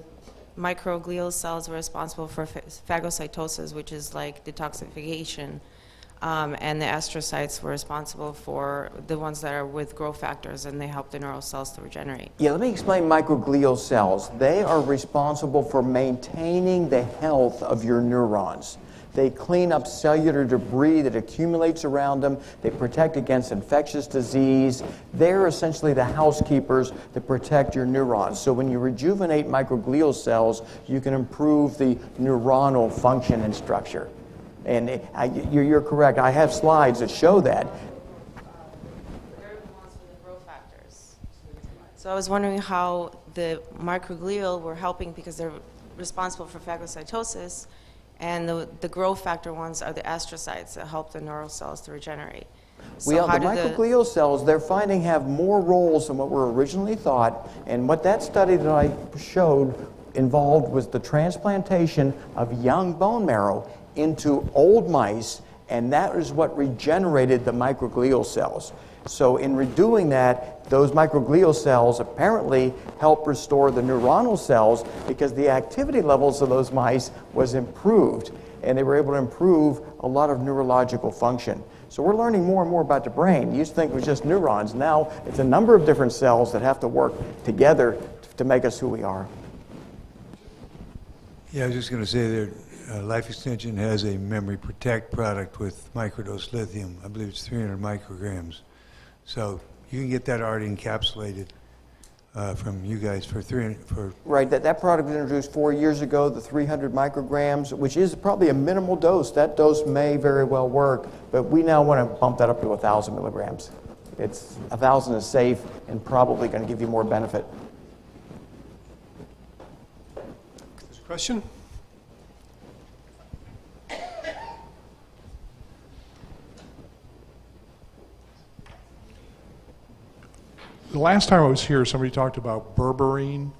microglial cells were responsible for phagocytosis, which is like detoxification, and the astrocytes were responsible for the ones that are with growth factors, and they help the neural cells to regenerate. Yeah, let me explain microglial cells. They are responsible for maintaining the health of your neurons. They clean up cellular debris that accumulates around them. They protect against infectious disease. They're essentially the housekeepers that protect your neurons. So when you rejuvenate microglial cells, you can improve the neuronal function and structure. And you're correct. I have slides that show that. They're the ones with the growth factors. So I was wondering how the microglial were helping, because they're responsible for phagocytosis, and the growth factor ones are the astrocytes that help the neural cells to regenerate. So Well, the microglial cells, they're finding have more roles than what were originally thought, and what that study that I showed involved was the transplantation of young bone marrow into old mice, and that is what regenerated the microglial cells. So in redoing that, those microglial cells apparently help restore the neuronal cells because the activity levels of those mice was improved, and they were able to improve a lot of neurological function. So we're learning more and more about the brain. You used to think it was just neurons. Now it's a number of different cells that have to work together to make us who we are. Yeah, I was just going to say that Life Extension has a Memory Protect product with microdose lithium. I believe it's 300 micrograms. So you can get that already encapsulated from you guys for 300. Right, that product was introduced 4 years ago, the 300 micrograms, which is probably a minimal dose. That dose may very well work, but we now want to bump that up to 1,000 milligrams. 1,000 is safe and probably going to give you more benefit. Question? The last time I was here, somebody talked about berberine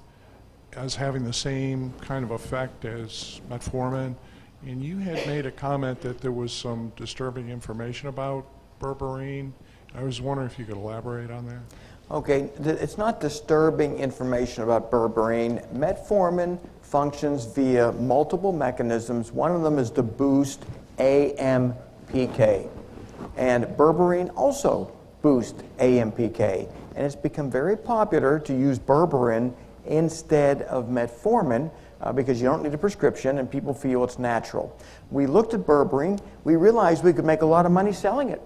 as having the same kind of effect as metformin, and you had made a comment that there was some disturbing information about berberine. I was wondering if you could elaborate on that. Okay, it's not disturbing information about berberine. Metformin functions via multiple mechanisms. One of them is to boost AMPK, and berberine also boosts AMPK. And it's become very popular to use berberine instead of metformin because you don't need a prescription and people feel it's natural. We looked at berberine. We realized we could make a lot of money selling it.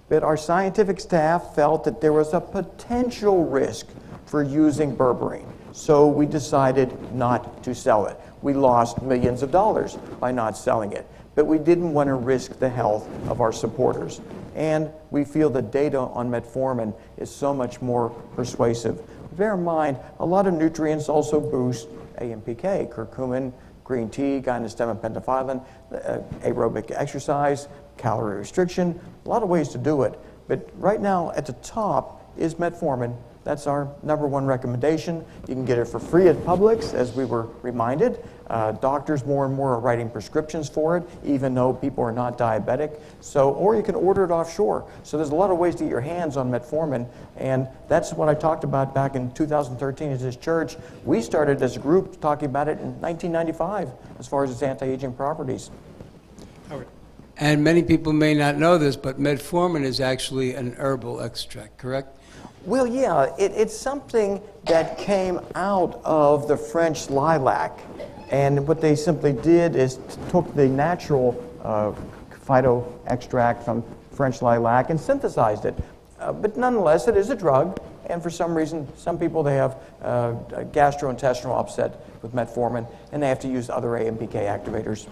But our scientific staff felt that there was a potential risk for using berberine. So we decided not to sell it. We lost millions of dollars by not selling it. but we didn't want to risk the health of our supporters. And we feel the data on metformin is so much more persuasive. Bear in mind, a lot of nutrients also boost AMPK, curcumin, green tea, gynostemma pentaphyllin, aerobic exercise, calorie restriction, a lot of ways to do it. But right now, at the top is metformin. That's our #1 recommendation. You can get it for free at Publix, as we were reminded. Doctors more and more are writing prescriptions for it, even though people are not diabetic. So, or you can order it offshore. So there's a lot of ways to get your hands on metformin, and that's what I talked about back in 2013 at this church. We started as a group talking about it in 1995, as far as its anti-aging properties. And many people may not know this, but metformin is actually an herbal extract, correct? Well, yeah, it's something that came out of the French lilac. And what they simply did is took the natural phyto extract from French lilac and synthesized it. But nonetheless, it is a drug. And for some reason, some people, they have gastrointestinal upset with metformin, and they have to use other AMPK activators.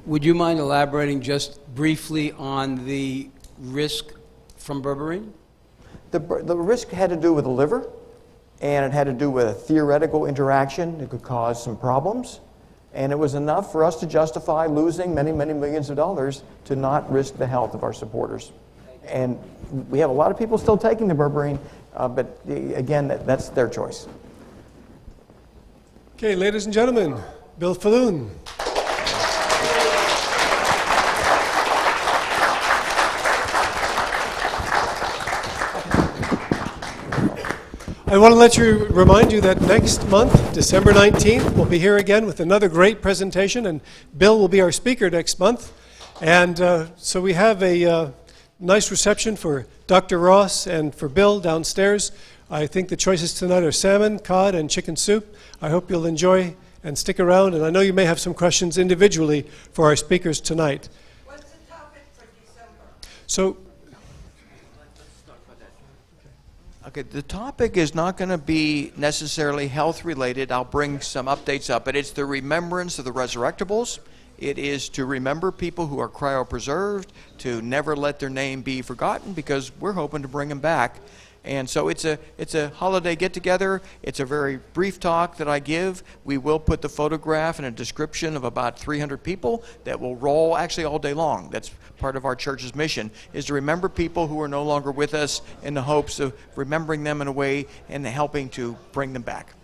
Would you mind elaborating just briefly on the risk from berberine? The risk had to do with the liver, and it had to do with a theoretical interaction that could cause some problems. And it was enough for us to justify losing many, many millions of dollars to not risk the health of our supporters. And we have a lot of people still taking the berberine, but again, that's their choice. Okay, ladies and gentlemen, Bill Faloon. I want to remind you that next month, December 19th, we'll be here again with another great presentation, and Bill will be our speaker next month. And so we have a nice reception for Dr. Ross and for Bill downstairs. I think the choices tonight are salmon, cod, and chicken soup. I hope you'll enjoy and stick around, and I know you may have some questions individually for our speakers tonight. What's the topic for December? So, okay, the topic is not going to be necessarily health related. I'll bring some updates up, but it's the remembrance of the resurrectables. It is to remember people who are cryopreserved, to never let their name be forgotten, because we're hoping to bring them back. And so it's a holiday get-together. It's a very brief talk that I give. We will put the photograph and a description of about 300 people that will roll actually all day long. That's part of our church's mission, is to remember people who are no longer with us in the hopes of remembering them in a way and helping to bring them back.